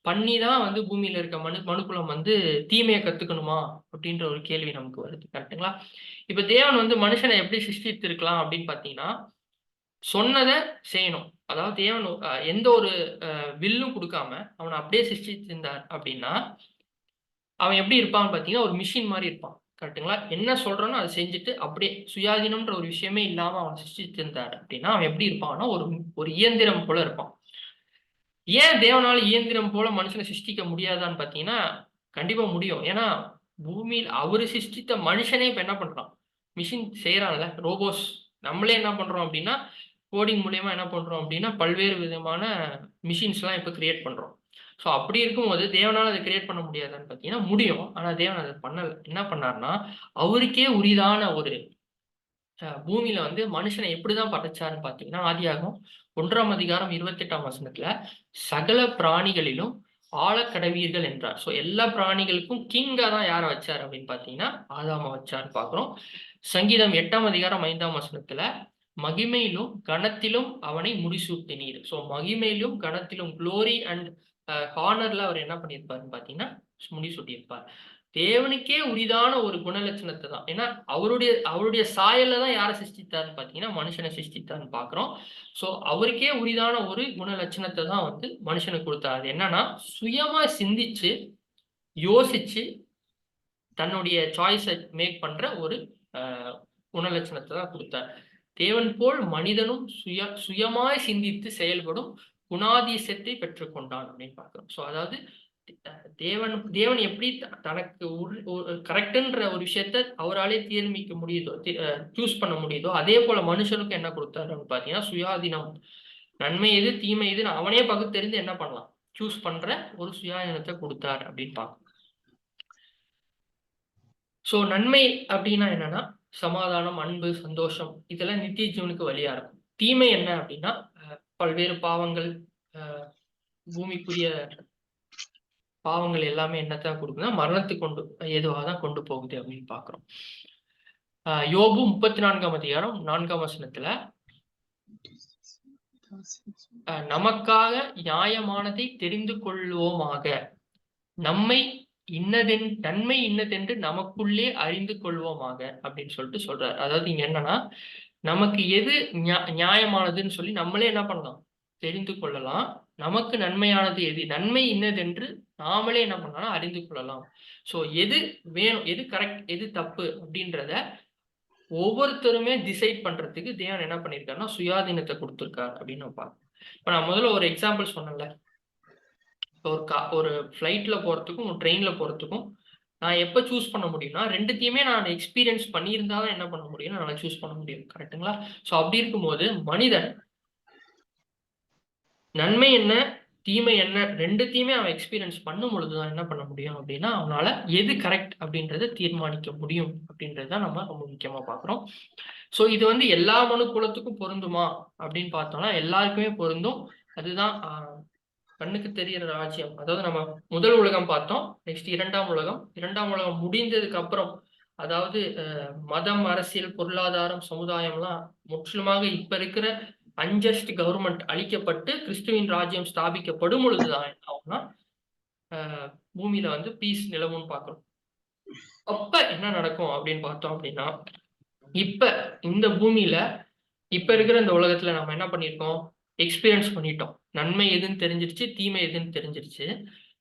பண்ணி தான் வந்து பூமியில இருக்க மனுக்குலம் வந்து தீமையை கத்துக்கணுமா அப்படின்ற ஒரு கேள்வி நமக்கு வருது. கரெக்டுங்களா? இப்ப தேவன் வந்து மனுஷனை எப்படி சிருஷ்டித்திருக்கலாம் அப்படின்னு பாத்தீங்கன்னா சொன்னதை செய்யணும். அதாவது தேவன் எந்த ஒரு வில்லும் கொடுக்காம அவனை அப்படியே சிருஷ்டிச்சிருந்தார் அப்படின்னா அவன் எப்படி இருப்பான்னு பாத்தீங்கன்னா ஒரு மிஷின் மாதிரி இருப்பான். கரெக்டுங்களா? என்ன சொல்றானோ அதை செஞ்சுட்டு அப்படியே சுயாதீனம்ன்ற ஒரு விஷயமே இல்லாம அவன் சிருஷ்டிச்சிருந்தார் அப்படின்னா அவன் எப்படி இருப்பான்னா ஒரு ஒரு இயந்திரம் போல இருப்பான். ஏன் தேவனால இயந்திரம் போல மனுஷனை சிருஷ்டிக்க முடியாதான்னு பாத்தீங்கன்னா கண்டிப்பா முடியும். ஏன்னா பூமியில் அவரு சிருஷ்டித்த மனுஷனே இப்ப என்ன பண்றான்? மிஷின் செய்யறான்ல, ரோபோஸ். நம்மளே என்ன பண்றோம் அப்படின்னா கோடிங் மூலியமா என்ன பண்றோம் அப்படின்னா பல்வேறு விதமான மிஷின்ஸ்லாம் இப்ப கிரியேட் பண்றோம். ஸோ அப்படி இருக்கும்போது தேவனால அதை கிரியேட் பண்ண முடியாதான்னு பார்த்தீங்கன்னா முடியும். ஆனா தேவன் அதை பண்ணல. என்ன பண்ணாருன்னா அவருக்கே உரிதான ஒரு பூமியில வந்து மனுஷனை எப்படிதான் படைச்சாருன்னு பார்த்தீங்கன்னா ஆதியாகமம் 1ஆம் அதிகாரம் 28ஆம் வசனத்துல சகல பிராணிகளிலும் ஆழக்கடவீர்கள் என்றார். ஸோ எல்லா பிராணிகளுக்கும் கிங்கா தான் யாரை வச்சார் அப்படின்னு பார்த்தீங்கன்னா ஆதாம வச்சாருன்னு பார்க்குறோம். சங்கீதம் 8ஆம் அதிகாரம் 5ஆம் வசனத்துல மகிமையிலும் கனத்திலும் அவனை முடிசூட்டினீர். ஸோ மகிமையிலும் கனத்திலும் குளோரி அண்ட் ஹானர்ல அவர் என்ன பண்ணியிருப்பாருன்னு பார்த்தீங்கன்னா முடிசூட்டியிருப்பார். தேவனுக்கே உரிதான ஒரு குணலட்சணத்தை தான். ஏன்னா அவருடைய சாயல்ல தான் யாரை சிருஷ்டித்தாருன்னு பார்த்தீங்கன்னா மனுஷனை சிருஷ்டித்தார்னு பார்க்குறோம். ஸோ அவருக்கே உரிதான ஒரு குணலட்சணத்தை தான் வந்து மனுஷனுக்கு கொடுத்தாரு. என்னன்னா சுயமா சிந்திச்சு யோசிச்சு தன்னுடைய சாய்ஸை மேக் பண்ற ஒரு குணலட்சணத்தை தான் கொடுத்தார். தேவன் போல் மனிதனும் சுயமாய் சிந்தித்து செயல்படும் குணாதிசயத்தை பெற்றுக்கொண்டான் அப்படின்னு பார்க்கிறோம். ஸோ அதாவது தேவன் எப்படி தனக்கு கரெக்டுன்ற ஒரு விஷயத்த அவராலே தீர்மிக்க முடியுதோ சூஸ் பண்ண முடியுதோ அதே போல மனுஷனுக்கு என்ன கொடுத்தாருன்னு பார்த்தீங்கன்னா சுயாதீனம். நன்மை எது தீமை எதுன்னு அவனே பகுத்தறிந்து என்ன பண்ணலாம் சூஸ் பண்ற ஒரு சுயாதீனத்தை கொடுத்தார் அப்படின்னு பார்க்கணும். ஸோ நன்மை அப்படின்னா என்னன்னா சமாதானம், அன்பு, சந்தோஷம் இதெல்லாம் நித்திய ஜீவனுக்கு வழியா இருக்கும். தீமை என்ன அப்படின்னா பல்வேறு பாவங்கள், பூமிக்குரிய பாவங்கள் எல்லாமே என்னத்தான் கொடுக்குதுன்னா மரணத்துக்கு ஏதுவாக தான் கொண்டு போகுது அப்படின்னு பாக்குறோம். யோபு 34ஆம் அதிகாரம் 4ஆம் வசனத்துல நமக்காக நியாயமானதை தெரிந்து கொள்வோமாக, நன்மை இன்னதென்று நமக்குள்ளே அறிந்து கொள்வோமாக அப்படின்னு சொல்லிட்டு சொல்றாரு. அதாவது இங்க என்னன்னா நமக்கு எது நியாயமானதுன்னு சொல்லி நம்மளே என்ன பண்ணலாம் தெரிந்து கொள்ளலாம். நமக்கு நன்மையானது எது, நன்மை இன்னதென்று நாமளே என்ன பண்ணலாம் அறிந்து கொள்ளலாம். ஸோ எது வேணும், எது கரெக்ட், எது தப்பு அப்படின்றத ஒவ்வொருத்தருமே டிசைட் பண்றதுக்கு தேவன் என்ன பண்ணிருக்காருன்னா சுயாதீனத்தை கொடுத்துருக்காரு அப்படின்னு நம்ம பார்க்கணும். இப்ப நான் முதல்ல ஒரு எக்ஸாம்பிள் சொன்னேன்ல, ஒரு ஃப்ளைட்ல போறதுக்கும் ஒரு ட்ரெயின்ல போறதுக்கும் நான் எப்ப சூஸ் பண்ண முடியும்னா ரெண்டுத்தையுமே நான் எக்ஸ்பீரியன்ஸ் பண்ணியிருந்தா தான் என்ன பண்ண முடியும், நான் சூஸ் பண்ண முடியும். கரெக்டுங்களா? ஸோ அப்படி இருக்கும்போது மனிதன் நன்மை என்ன தீமை என்ன ரெண்டுத்தையுமே அவன் எக்ஸ்பீரியன்ஸ் பண்ணும் பொழுதுதான் என்ன பண்ண முடியும் அப்படின்னா அவனால எது கரெக்ட் அப்படின்றத தீர்மானிக்க முடியும் அப்படின்றத நம்ம ரொம்ப முக்கியமா பாக்குறோம். ஸோ இது வந்து எல்லா மனு குலத்துக்கும் பொருந்துமா அப்படின்னு பார்த்தோம்னா எல்லாருக்குமே பொருந்தும். அதுதான் கண்ணுக்கு தெரிகிற ராஜ்யம். அதாவது நம்ம முதல் உலகம் பார்த்தோம், நெக்ஸ்ட் இரண்டாம் உலகம் முடிந்ததுக்கு அப்புறம் அதாவது மதம், அரசியல், பொருளாதாரம், சமுதாயம்லாம் முற்றிலுமாக இப்ப இருக்கிற அன்ஜஸ்ட் கவர்மெண்ட் அழிக்கப்பட்டு கிறிஸ்துவின் ராஜ்யம் ஸ்தாபிக்கப்படும் பொழுதுதான் என்ன ஆகும்னா பூமியில வந்து பீஸ் நிலவும்னு பார்க்கிறோம். அப்ப என்ன நடக்கும் அப்படின்னு பார்த்தோம் அப்படின்னா இப்ப இந்த பூமியில இப்ப இருக்கிற இந்த உலகத்துல நம்ம என்ன பண்ணிருக்கோம், எக்ஸ்பீரியன்ஸ் பண்ணிட்டோம். நன்மை எதுன்னு தெரிஞ்சிருச்சு, தீமை எதுன்னு தெரிஞ்சிருச்சு.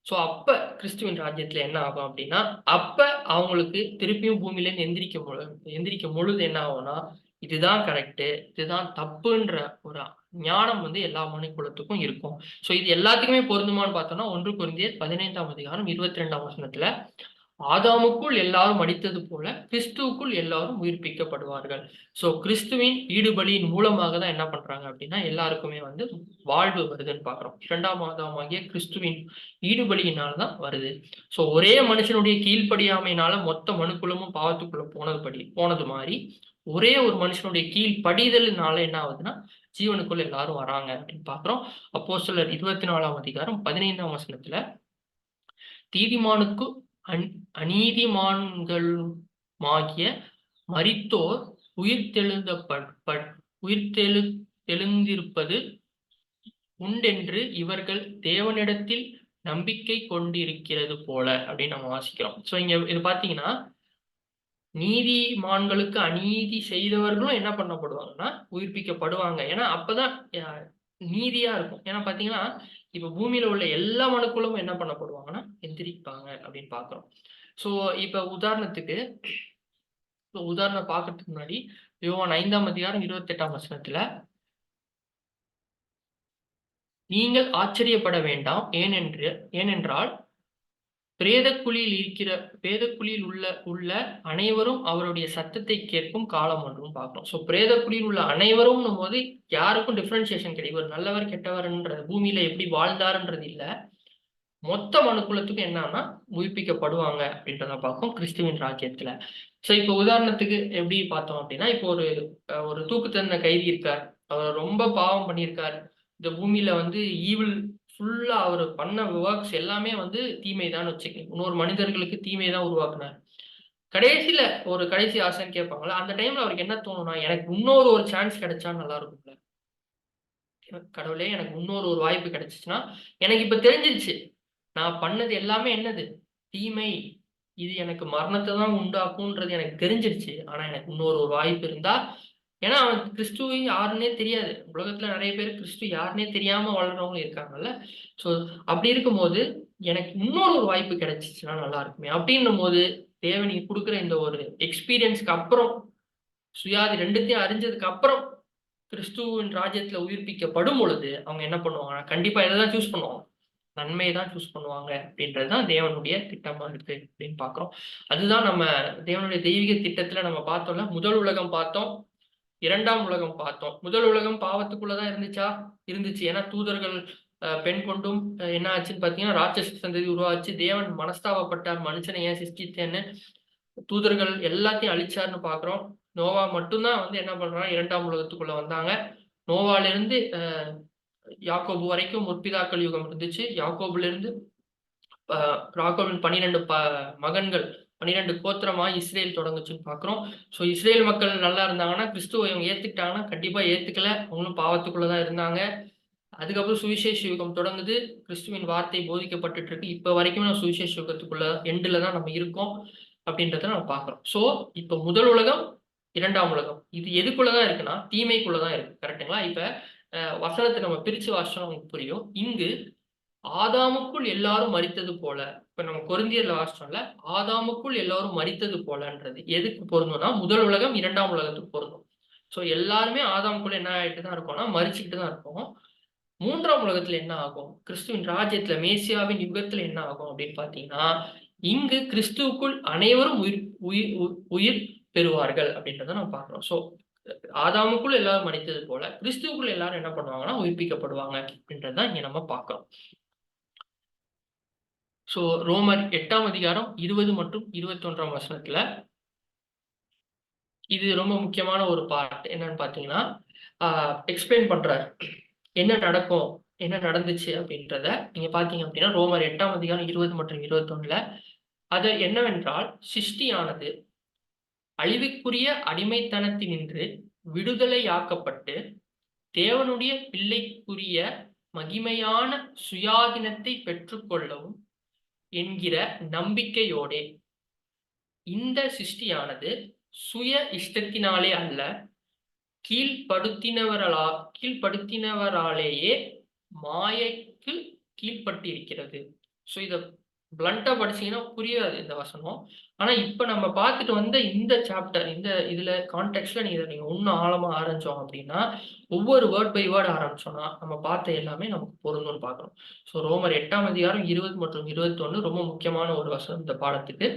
ஸோ அப்ப கிறிஸ்துவின் ராஜ்யத்துல என்ன ஆகும் அப்படின்னா அப்ப அவங்களுக்கு திருப்பியும் பூமியில இருந்து எந்திரிக்கும் பொழுது என்ன ஆகும்னா இதுதான் கரெக்டு, இதுதான் தப்புன்ற ஒரு ஞானம் வந்து எல்லா மனுக்குலத்துக்கும் இருக்கும். ஸோ இது எல்லாத்துக்குமே பொருந்துமான்னு பார்த்தோம்னா 1 கொரிந்தியர் 15ஆம் அதிகாரம் 22ஆம் வசனத்துல ஆதாமுக்குள் எல்லாரும் மரித்தது போல கிறிஸ்துவுக்குள் எல்லாரும் உயிர்ப்பிக்கப்படுவார்கள். சோ கிறிஸ்துவின் ஈடுபலியின் மூலமாக தான் என்ன பண்றாங்க அப்படின்னா எல்லாருக்குமே வந்து வாழ்வு வருதுன்னு பாக்குறோம். 2ஆம் ஆதாமாகிய கிறிஸ்துவின் ஈடுபலியினால தான் வருது. சோ ஒரே மனுஷனுடைய கீழ்ப்படியாமையினால மொத்த மனுக்குலமும் பாவத்துக்குள்ள போனது மாதிரி ஒரே ஒரு மனுஷனுடைய கீழ்ப்படிதல்னால என்ன ஆகுதுன்னா ஜீவனுக்குள்ள எல்லாரும் வராங்க அப்படின்னு பாக்குறோம். அப்போஸ்தலர் 24ஆம் அதிகாரம் 15ஆம் வசனத்துல நீதிமானுக்கு அநீதிமான்களுமாகிய மரித்தோர் உயிர்த்தெழுந்திருப்பது உண்டென்று இவர்கள் தேவனிடத்தில் நம்பிக்கை கொண்டிருக்கிறது போல அப்படின்னு நம்ம வாசிக்கிறோம். சோ இங்க இது பாத்தீங்கன்னா நீதிமான்களுக்கு அநீதி செய்தவர்களும் என்ன பண்ணப்படுவாங்கன்னா உயிர்ப்பிக்கப்படுவாங்க. ஏன்னா அப்பதான் நீதியா இருக்கும். ஏன்னா பாத்தீங்கன்னா இப்ப பூமியில உள்ள எல்லா மனுக்களும் என்ன பண்ணப்படுவாங்கன்னா எந்திரிப்பாங்க அப்படின்னு பாக்குறோம். சோ இப்ப உதாரணம் பாக்குறதுக்கு முன்னாடி யோவான் 5ஆம் அதிகாரம் 28ஆம் வசனத்துல நீங்கள் ஆச்சரியப்பட வேண்டாம் ஏனென்றால் பிரேதக்குழியில் உள்ள அனைவரும் அவருடைய சத்தத்தை கேட்கும் காலம் ஒன்றும் பார்க்கணும். சோ பிரேதக்குழியில் உள்ள அனைவரும் போது யாருக்கும் டிஃபரன்சியேஷன் கிடையாது. ஒரு நல்லவர் கெட்டவர்ன்றது பூமியில எப்படி வாழ்ந்தாருன்றது இல்ல. மொத்த மனுக்குலத்துக்கும் என்னன்னா உயிர்ப்பிக்கப்படுவாங்க அப்படின்றத பார்க்கும் கிறிஸ்துவின் ராஜ்யத்துல. சோ இப்ப உதாரணத்துக்கு எப்படி பார்த்தோம் அப்படின்னா இப்போ ஒரு தூக்கு தண்டனை கைதி இருக்கார். அவர் ரொம்ப பாவம் பண்ணியிருக்கார். இந்த பூமியில வந்து ஈவில் ஃபுல்லா அவர் பண்ண ஒர்க்ஸ் எல்லாமே வந்து தீமைதான் வச்சுக்கணும். இன்னொரு மனிதர்களுக்கு தீமை தான் உருவாக்குனார். கடைசியில ஒரு கடைசி ஆசைன்னு கேட்பாங்களா, அந்த டைம்ல அவருக்கு என்ன தோணும்னா எனக்கு இன்னொரு சான்ஸ் கிடைச்சா நல்லா இருக்கும்ல. கடவுளே எனக்கு இன்னொரு வாய்ப்பு கிடைச்சிச்சுன்னா எனக்கு இப்ப தெரிஞ்சிருச்சு நான் பண்ணது எல்லாமே என்னது தீமை, இது எனக்கு மரணத்தை தான் உண்டாக்கும்ன்றது எனக்கு தெரிஞ்சிருச்சு. ஆனா எனக்கு இன்னொரு வாய்ப்பு இருந்தா, ஏன்னா அவன் கிறிஸ்துவ யாருன்னே தெரியாது. உலகத்துல நிறைய பேர் கிறிஸ்து யாருன்னே தெரியாம வளர்றவங்களும் இருக்காங்கல்ல. சோ அப்படி இருக்கும்போது எனக்கு இன்னொரு வாய்ப்பு கிடைச்சிச்சுன்னா நல்லா இருக்குமே அப்படின்னும் போது தேவன் கொடுக்குற இந்த ஒரு எக்ஸ்பீரியன்ஸ்க்கு அப்புறம் சுயாதி ரெண்டுத்தையும் அறிஞ்சதுக்கு அப்புறம் கிறிஸ்துவின் ராஜ்யத்துல உயிர்ப்பிக்கப்படும் பொழுது அவங்க என்ன பண்ணுவாங்க, கண்டிப்பா எதைதான் சூஸ் பண்ணுவாங்க, நன்மையை தான் சூஸ் பண்ணுவாங்க அப்படின்றதுதான் தேவனுடைய திட்டமா இருக்கு அப்படின்னு பாக்குறோம். அதுதான் நம்ம தேவனுடைய தெய்வீக திட்டத்துல நம்ம பார்த்தோம்ல, முதல் உலகம் பார்த்தோம், 2ஆம் உலகம் பார்த்தோம். முதல் உலகம் பாவத்துக்குள்ளதான் இருந்துச்சு. ஏன்னா தூதர்கள் பெண் கொண்டும் என்ன ஆச்சுன்னு பாத்தீங்கன்னா ராட்சச சந்ததி உருவாச்சு. தேவன் மனஸ்தாபப்பட்டார், மனுஷனை ஏன் சிருஷ்டித்தேன்னு தூதர்கள் எல்லாத்தையும் அழிச்சாருன்னு பாக்குறோம். நோவா மட்டும்தான் வந்து என்ன பண்றாங்க, 2ஆம் உலகத்துக்குள்ள வந்தாங்க. நோவால இருந்து யாக்கோபு வரைக்கும் முற்பிதாக்கள் யுகம் இருந்துச்சு. யாக்கோபுல இருந்து யாக்கோபின் 12 மகன்கள் 12 கோத்திரமா இஸ்ரேல் தொடங்குச்சுன்னு பாக்குறோம். சோ இஸ்ரேல் மக்கள் நல்லா இருந்தாங்கன்னா கிறிஸ்துவ இவங்க ஏத்துக்கிட்டாங்கன்னா, கண்டிப்பா ஏத்துக்கல, அவங்களும் பாவத்துக்குள்ளதான் இருந்தாங்க. அதுக்கப்புறம் சுவிசேஷ யுகம் தொடங்குது. கிறிஸ்துவின் வார்த்தை போதிக்கப்பட்டு இருக்கு. இப்ப வரைக்கும் நம்ம சுவிசேஷ யுகத்துக்குள்ள எண்டுல தான் நம்ம இருக்கோம் அப்படின்றத நம்ம பாக்குறோம். சோ இப்ப முதல் உலகம், 2ஆம் உலகம் இது எதுக்குள்ளதான் இருக்குன்னா தீமைக்குள்ளதான் இருக்கு. கரெக்டுங்களா? இப்ப வசனத்தை நம்ம பிரிச்சு வாசிச்சோம் நமக்கு புரியும். இங்கு ஆதாமுக்குள் எல்லாரும் மரித்தது போல, இப்ப நம்ம கொரிந்தியர்ல வாசிச்சோம்ல, ஆதாமுக்குள் எல்லாரும் மரித்தது போலன்றது எதுக்கு பொருந்தும்னா முதல் உலகம் 2ஆம் உலகத்துக்கு பொருந்தும். சோ எல்லாருமே ஆதாமுக்குள்ள என்ன ஆயிட்டு தான் இருக்கோம்னா மரிச்சுக்கிட்டு தான் இருக்கோம். 3ஆம் உலகத்துல என்ன ஆகும், கிறிஸ்துவின் ராஜ்யத்துல மேசியாவின் யுகத்துல என்ன ஆகும் அப்படின்னு பாத்தீங்கன்னா, இங்கு கிறிஸ்துவுக்குள் அனைவரும் உயிர் பெறுவார்கள் அப்படின்றத நம்ம பாக்குறோம். சோ ஆதாமுக்குள் எல்லாரும் மரித்தது போல கிறிஸ்துவுக்குள் எல்லாரும் என்ன பண்ணுவாங்கன்னா உயிர்ப்பிக்கப்படுவாங்க அப்படின்றதான் இங்க நம்ம பாக்குறோம். சோ ரோமர் 8ஆம் அதிகாரம் 20 மற்றும் 21ஆம் வசனத்துல இது ரொம்ப முக்கியமான ஒரு பார்ட். என்னன்னு பாத்தீங்கன்னா எக்ஸ்பிளைன் பண்றாரு என்ன நடக்கும், என்ன நடந்துச்சு அப்படின்றத நீங்க பாத்தீங்க அப்படின்னா ரோமர் 8ஆம் அதிகாரம் 20 மற்றும் 21ல அது என்னவென்றால், சிருஷ்டியானது அழிவுக்குரிய அடிமைத்தனத்தினின்று விடுதலையாக்கப்பட்டு தேவனுடைய பிள்ளைக்குரிய மகிமையான சுயாதீனத்தை பெற்றுக்கொள்ளவும் என்கிற நம்பிக்கையோடே இந்த சிருஷ்டியானது சுய இஷ்டத்தினாலே அல்ல, கீழ்ப்படுத்தினவராலேயே மாயைக்கு கீழ்ப்பட்டிருக்கிறது. சோ இத பிளண்டா படிச்சீங்கன்னா புரியாது இந்த வசனம். ஆனா இப்ப நம்ம பார்த்துட்டு வந்த இந்த சாப்டர் இதுல கான்டெக்ஸ்ட்ல நீங்க இன்னும் ஆழமா ஆரம்பிச்சோம் அப்படின்னா, ஒவ்வொரு வேர்ட் பை வேர்ட் ஆரம்பிச்சோம்னா, நம்ம பார்த்த எல்லாமே நமக்கு பொருந்தும்னு பார்க்கணும். ஸோ ரோமர் 8ஆம் அதிகாரம் 20 மற்றும் 21 ரொம்ப முக்கியமான ஒரு வசனம் இந்த பாடத்துக்கு.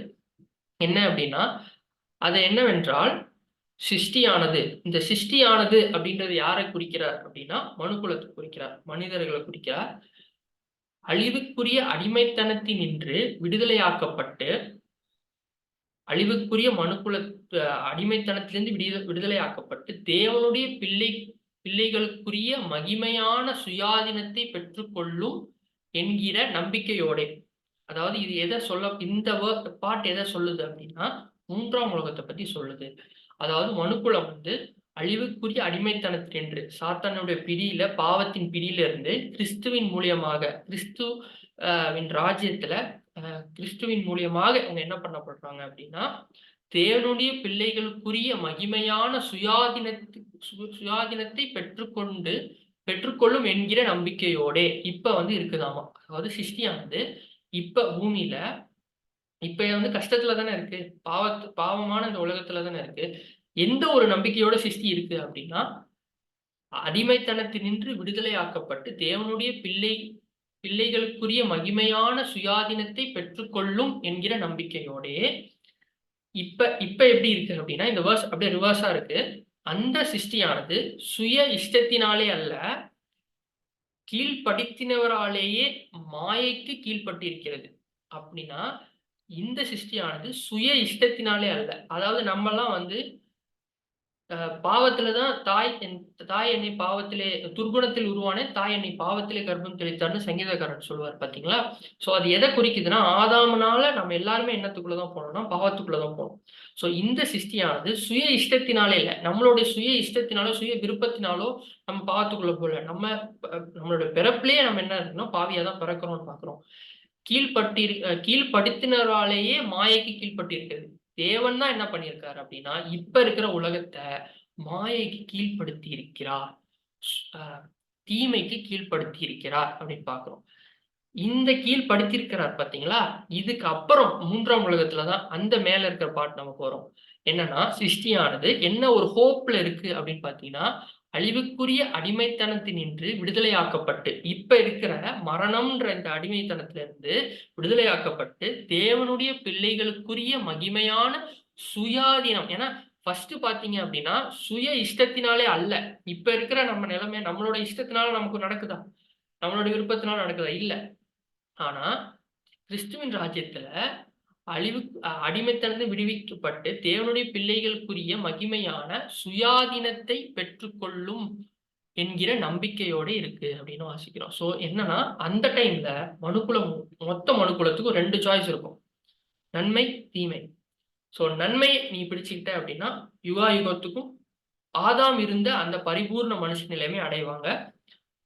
என்ன அப்படின்னா, அது என்னவென்றால் சிருஷ்டியானது. இந்த சிருஷ்டியானது அப்படின்றது யாரை குறிக்கிறார் அப்படின்னா, மனுக்குலத்தை குறிக்கிறார். மனிதர்களை குறிக்கிறார். அழிவுக்குரிய அடிமைத்தனத்தினின்று விடுதலையாக்கப்பட்டு அழிவுக்குரிய மனுக்குல அடிமைத்தனத்திலிருந்து விடுதலையாக்கப்பட்டு தேவனுடைய பிள்ளைகளுக்குரிய மகிமையான சுயாதீனத்தை பெற்றுக்கொள்ளும் என்கிற நம்பிக்கையோடே. அதாவது இது எதை சொல்ல இந்த பாட்டு எதை சொல்லுது அப்படின்னா, 3ஆம் உலகத்தை பத்தி சொல்லுது. அதாவது மனுக்குலம் வந்து அழிவுக்குரிய அடிமைத்தனத்தினின்று சாத்தானுடைய பிடியில, பாவத்தின் பிடியில இருந்து கிறிஸ்துவின் மூலியமாக கிறிஸ்துவின் ராஜ்யத்துல கிறிஸ்துவின் மூலியமாக அவங்க என்ன பண்ணப்படுறாங்க அப்படின்னா, தேவனுடைய பிள்ளைகளுக்குரிய மகிமையான சுயாதீனத்தை பெற்றுக்கொள்ளும் என்கிற நம்பிக்கையோடே இப்ப வந்து இருக்குதாமா. அதாவது சிருஷ்டியானது இப்ப பூமியில இப்ப வந்து கஷ்டத்துல தானே இருக்கு. பாவமான இந்த உலகத்துல தானே இருக்கு. எந்த ஒரு நம்பிக்கையோட சிருஷ்டி இருக்கு அப்படின்னா, அடிமைத்தனத்தினின்று விடுதலையாக்கப்பட்டு தேவனுடைய பிள்ளைகளுக்குரிய மகிமையான சுயாதீனத்தை பெற்றுக்கொள்ளும் என்கிற நம்பிக்கையோடே இப்ப இப்ப எப்படி இருக்கு அப்படின்னா, இந்த வேர்ஸ் அப்படியே ரிவர்ஸா இருக்கு. அந்த சிருஷ்டியானது சுய இஷ்டத்தினாலே அல்ல, கீழ்ப்படுத்தினவராலேயே மாயைக்கு கீழ்ப்பட்டிருக்கிறது. அப்படின்னா இந்த சிருஷ்டியானது சுய இஷ்டத்தினாலே அல்ல. அதாவது நம்மலாம் வந்து பாவத்துலதான் தாய் என்னை பாவத்திலே துர்குணத்தில் உருவானேன், தாய் என்னை பாவத்திலே கர்ப்பம் தெளித்தார்னு சங்கீதக்காரன் சொல்லுவார் பாத்தீங்களா? சோ அது எதை குறிக்குதுன்னா, ஆதாமுனால நம்ம எல்லாருமே என்னத்துக்குள்ளதான் போனோம்னா பாவத்துக்குள்ளதான் போனோம். சோ இந்த சிருஷ்டியானது சுய இஷ்டத்தினாலே இல்ல, நம்மளுடைய சுய இஷ்டத்தினாலோ சுய விருப்பத்தினாலோ நம்ம பாவத்துக்குள்ள போல. நம்மளோட பிறப்பிலேயே நம்ம என்ன இருக்குன்னா பாவியாதான் பிறக்கிறோம்னு பாக்குறோம். கீழ்ப்படுத்தினராலேயே மாயைக்கு கீழ்ப்பட்டிருக்கிறது. தேவன் தான் என்ன பண்ணியிருக்காரு அப்படின்னா, இப்ப இருக்கிற உலகத்தை மாயைக்கு கீழ்ப்படுத்தி இருக்கிறார். தீமைக்கு கீழ்ப்படுத்தி இருக்கிறார் அப்படின்னு பாக்குறோம். இந்த கீழ்ப்படுத்தியிருக்கிறார் பாத்தீங்களா? இதுக்கு அப்புறம் 3ஆம் உலகத்துலதான் அந்த மேல இருக்கிற பாட்டு நம்ம போறோம். என்னன்னா சிருஷ்டியானது என்ன ஒரு ஹோப்ல இருக்கு அப்படின்னு பாத்தீங்கன்னா, அழிவுக்குரிய அடிமைத்தனத்தினின்று விடுதலையாக்கப்பட்டு இப்ப இருக்கிற மரணம்ன்ற இந்த அடிமைத்தனத்துல இருந்து விடுதலையாக்கப்பட்டு தேவனுடைய பிள்ளைகளுக்குரிய மகிமையான சுயாதீனம். ஏன்னா ஃபர்ஸ்ட் பாத்தீங்க அப்படின்னா சுய இஷ்டத்தினாலே அல்ல. இப்ப இருக்கிற நம்ம நிலைமை நம்மளோட இஷ்டத்தினால நமக்கு நடக்குதா? நம்மளோட விருப்பத்தினால நடக்குதா? இல்ல. ஆனா கிறிஸ்துவின் ராஜ்யத்துல அடிமைத்தனத்தை விடுவிக்கப்பட்டு தேவனுடைய பிள்ளைகளுக்குரிய மகிமையான சுயாதீனத்தை பெற்றுக்கொள்ளும் என்கிற நம்பிக்கையோட இருக்கு அப்படின்னு வாசிக்கிறோம். சோ என்னன்னா அந்த டைம்ல மொத்த மனுக்குலத்துக்கும் 2 சாய்ஸ் இருக்கும். நன்மை, தீமை. சோ நன்மை நீ பிடிச்சுக்கிட்ட அப்படின்னா யுகத்துக்கும் ஆதாம் இருந்த அந்த பரிபூர்ண மனுஷ நிலைமை அடைவாங்க.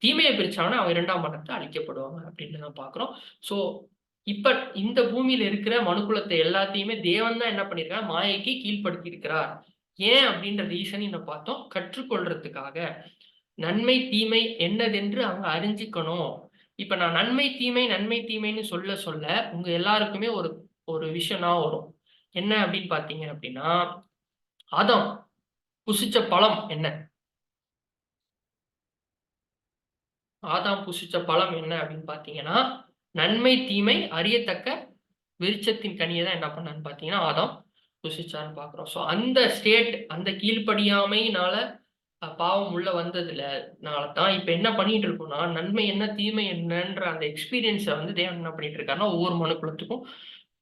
தீமையை பிரிச்சாங்கன்னா அவன் 2ஆம் மரணத்தை அழிக்கப்படுவாங்க அப்படின்னு நான் பாக்குறோம். சோ இப்ப இந்த பூமியில இருக்கிற மனுக்குலத்தை எல்லாத்தையுமே தேவன் தான் என்ன பண்ணிருக்காரு, மாயைக்கு கீழ்ப்படுத்தி இருக்கிறார். ஏன் அப்படின்ற ரீசன் என்ன பார்த்தோம், கற்றுக்கொள்றதுக்காக. நன்மை தீமை என்னதென்று அவங்க அறிஞ்சிக்கணும். இப்ப நான் நன்மை தீமைன்னு சொல்ல சொல்ல உங்க எல்லாருக்குமே ஒரு விஷயம் தான் வரும். என்ன அப்படின்னு பாத்தீங்க அப்படின்னா, ஆதாம் புசிச்ச பழம் என்ன? ஆதாம் புசிச்ச பழம் என்ன அப்படின்னு பாத்தீங்கன்னா, நன்மை தீமை அறியத்தக்க விருட்சத்தின் கனியை தான் என்ன பண்ணான்னு பாத்தீங்கன்னா ஆதாம் புசிச்சான்னு பாக்குறோம். சோ அந்த ஸ்டேட், அந்த கீழ்ப்படியாமையினால பாவம் உள்ள வந்ததுனால தான் இப்ப என்ன பண்ணிட்டு இருக்கோம்னா, நன்மை என்ன தீமை என்னன்ற அந்த எக்ஸ்பீரியன்ஸை வந்து தேவன் என்ன பண்ணிட்டு இருக்காருன்னா ஒவ்வொரு மனுக்குலத்துக்கும்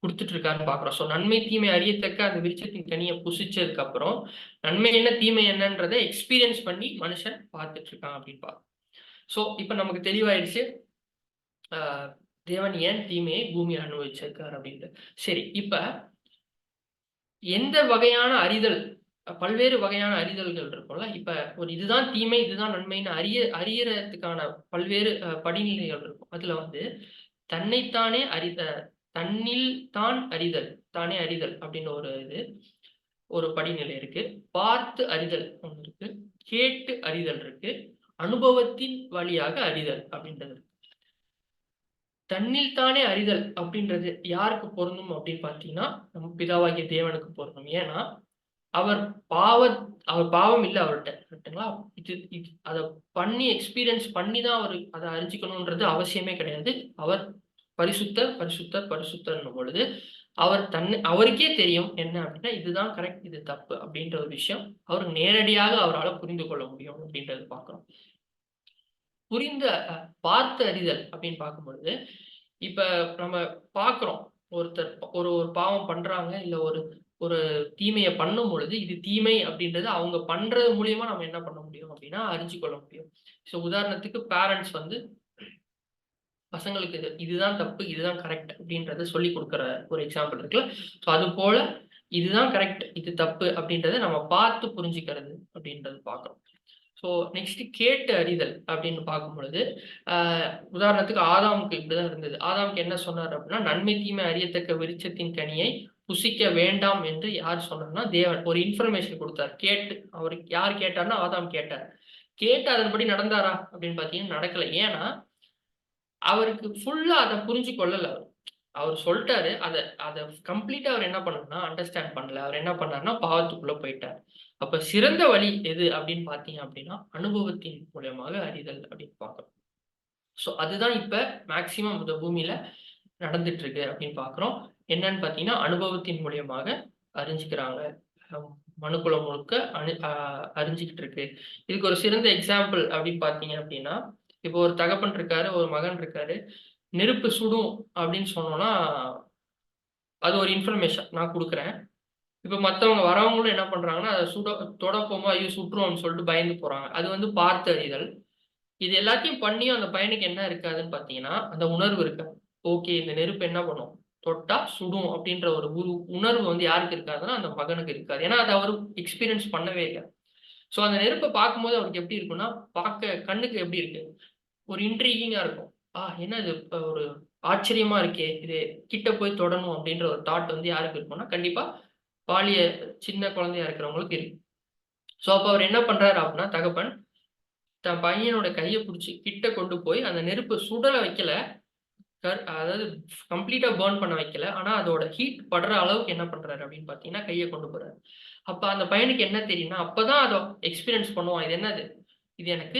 கொடுத்துட்டு இருக்காருன்னு பாக்குறோம். சோ நன்மை தீமை அறியத்தக்க அந்த விருட்சத்தின் கனியை புசிச்சதுக்கு அப்புறம் நன்மை என்ன தீமை என்னன்றதை எக்ஸ்பீரியன்ஸ் பண்ணி மனுஷன் பார்த்துட்டு இருக்கான் அப்படின்னு பாக்குறோம். சோ இப்ப நமக்கு தெளிவாயிடுச்சு தேவன் ஏன் தீமையை பூமியை அனுபவிச்சிருக்காரு அப்படின்ட்டு. சரி, இப்ப எந்த வகையான அறிதல், பல்வேறு வகையான அறிதல்கள் இருக்கும்ல. இப்ப ஒரு இதுதான் தீமை இதுதான் நன்மைன்னு அறியறதுக்கான பல்வேறு படிநிலைகள் இருக்கும். அதுல வந்து தன்னைத்தானே தன்னில் தான் அறிதல், தானே அறிதல் அப்படின்னு ஒரு படிநிலை இருக்கு. பார்த்து அறிதல் ஒன்று இருக்கு, கேட்டு அறிதல் இருக்கு, அனுபவத்தின் வழியாக அறிதல் அப்படின்றது. தன்னில் தானே அறிதல் அப்படின்றது யாருக்கு பொருந்தும் அப்படின்னு பார்த்தீங்கன்னா நம்ம பிதாவாகிய தேவனுக்கு பொருந்தும். ஏன்னா அவர் பாவ அவர் பாவம் இல்லை அவர்கிட்ட, கரெக்ட்டுங்களா? இது அதை பண்ணி எக்ஸ்பீரியன்ஸ் பண்ணி தான் அவர் அதை அறிஞ்சிக்கணுன்றது அவசியமே கிடையாது. அவர் பரிசுத்தர் பரிசுத்தர் பரிசுத்தர்னும் பொழுது அவருக்கே தெரியும் என்ன அப்படின்னா இதுதான் கரெக்ட், இது தப்பு அப்படின்ற ஒரு விஷயம் அவர் நேரடியாக அவரால் புரிந்து கொள்ள முடியும் அப்படின்றது பார்க்கிறோம். புரிந்த பார்த்து அறிதல் அப்படின்னு பார்க்கும் பொழுது இப்ப நம்ம பார்க்கிறோம் ஒருத்தர் ஒரு ஒரு பாவம் பண்றாங்க, இல்ல ஒரு ஒரு தீமையை பண்ணும் பொழுது இது தீமை அப்படின்றது அவங்க பண்றது மூலியமா நம்ம என்ன பண்ண முடியும் அப்படின்னா அறிஞ்சு கொள்ள முடியும். ஸோ உதாரணத்துக்கு பேரண்ட்ஸ் வந்து பசங்களுக்கு இதுதான் தப்பு, இதுதான் கரெக்ட் அப்படின்றத சொல்லிக் கொடுக்குற ஒரு எக்ஸாம்பிள் இருக்குல்ல. ஸோ அது போல இதுதான் கரெக்ட், இது தப்பு அப்படின்றத நம்ம பார்த்து புரிஞ்சுக்கிறது அப்படின்றது பார்க்குறோம். ஸோ நெக்ஸ்ட் கேட்டு அறிதல் அப்படின்னு பார்க்கும் பொழுது உதாரணத்துக்கு ஆதாமுக்கு இப்படிதான் இருந்தது. ஆதாமுக்கு என்ன சொன்னார் அப்படின்னா நன்மை தீமை அறியத்தக்க விருட்சத்தின் கனியை புசிக்க வேண்டாம் என்று யார் சொன்னார்னா தேவன் ஒரு இன்ஃபர்மேஷன் கொடுத்தார். கேட்டு அவருக்கு யார் கேட்டார்னா ஆதாம் கேட்டார். கேட்டு அதன்படி நடந்தாரா அப்படின்னு பார்த்தீங்கன்னா நடக்கல. ஏன்னா அவருக்கு ஃபுல்லா அதை புரிஞ்சு கொள்ளல. அவர் சொல்லிட்டாரு. அதை கம்ப்ளீட்டா அவர் என்ன பண்ணணும்னா அண்டர்ஸ்டாண்ட் பண்ணல. அவர் என்ன பண்ணாருன்னா பாவத்துக்குள்ள போயிட்டார். அப்ப சிறந்த வழி எது அப்படின்னு பார்த்தீங்க அப்படின்னா அனுபவத்தின் மூலியமாக அறிதல் அப்படின்னு பார்க்கிறோம். ஸோ அதுதான் இப்ப மேக்சிமம் இந்த பூமியில நடந்துட்டு இருக்கு அப்படின்னு பார்க்கிறோம். என்னன்னு பார்த்தீங்கன்னா அனுபவத்தின் மூலியமாக அறிஞ்சுக்கிறாங்க. மனுக்குலம் முழுக்க அறிஞ்சுக்கிட்டு இருக்கு. இதுக்கு ஒரு சிறந்த எக்ஸாம்பிள் அப்படின்னு பார்த்தீங்க அப்படின்னா இப்போ ஒரு தகப்பன் இருக்காரு, ஒரு மகன் இருக்காரு. நெருப்பு சுடும் அப்படின்னு சொன்னோம்னா அது ஒரு இன்ஃபர்மேஷன் நான் கொடுக்குறேன். இப்ப மத்தவங்க வரவங்களும் என்ன பண்றாங்கன்னா, அத தொட போமா, ஐயோ சுட்டுருவோம்னு சொல்லிட்டு பயந்து போறாங்க. அது வந்து பார்த்து அறிதல். இது எல்லாத்தையும் பண்ணியும் அந்த பையனுக்கு என்ன இருக்காதுன்னு பார்த்தீங்கன்னா, அந்த உணர்வு இருக்காது. ஓகே இந்த நெருப்பு என்ன பண்ணும்? தொட்டா சுடும் அப்படின்ற ஒரு உணர்வு வந்து யாருக்கு இருக்காதுன்னா, அந்த மகனுக்கு இருக்காது. ஏன்னா அத அவரு எக்ஸ்பீரியன்ஸ் பண்ணவே இல்ல. ஸோ அந்த நெருப்ப பார்க்கும்போது அவருக்கு எப்படி இருக்கும்னா, கண்ணுக்கு எப்படி இருக்கு? ஒரு இன்ட்ரிகிங்கா இருக்கும். என்ன இது ஒரு ஆச்சரியமா இருக்கே! இது கிட்ட போய் தொடணும் அப்படின்ற ஒரு தாட் வந்து யாருக்கு இருக்கும்னா, கண்டிப்பா பாலிய சின்ன குழந்தையா இருக்கிறவங்களுக்கு இருக்கு. ஸோ அப்ப அவர் என்ன பண்றாரு அப்படின்னா, தகப்பன் தன் பையனோட கைய புடிச்சு கிட்ட கொண்டு போய் அந்த நெருப்பு சுடல வைக்கல. அதாவது கம்ப்ளீட்டா பர்ன் பண்ண வைக்கல. ஆனா அதோட ஹீட் படுற அளவுக்கு என்ன பண்றாரு அப்படின்னு பார்த்தீங்கன்னா, கைய கொண்டு போறாரு. அப்ப அந்த பையனுக்கு என்ன தெரியும்னா, அப்பதான் அத எக்ஸ்பீரியன்ஸ் பண்ணுவான். இது என்னது? இது எனக்கு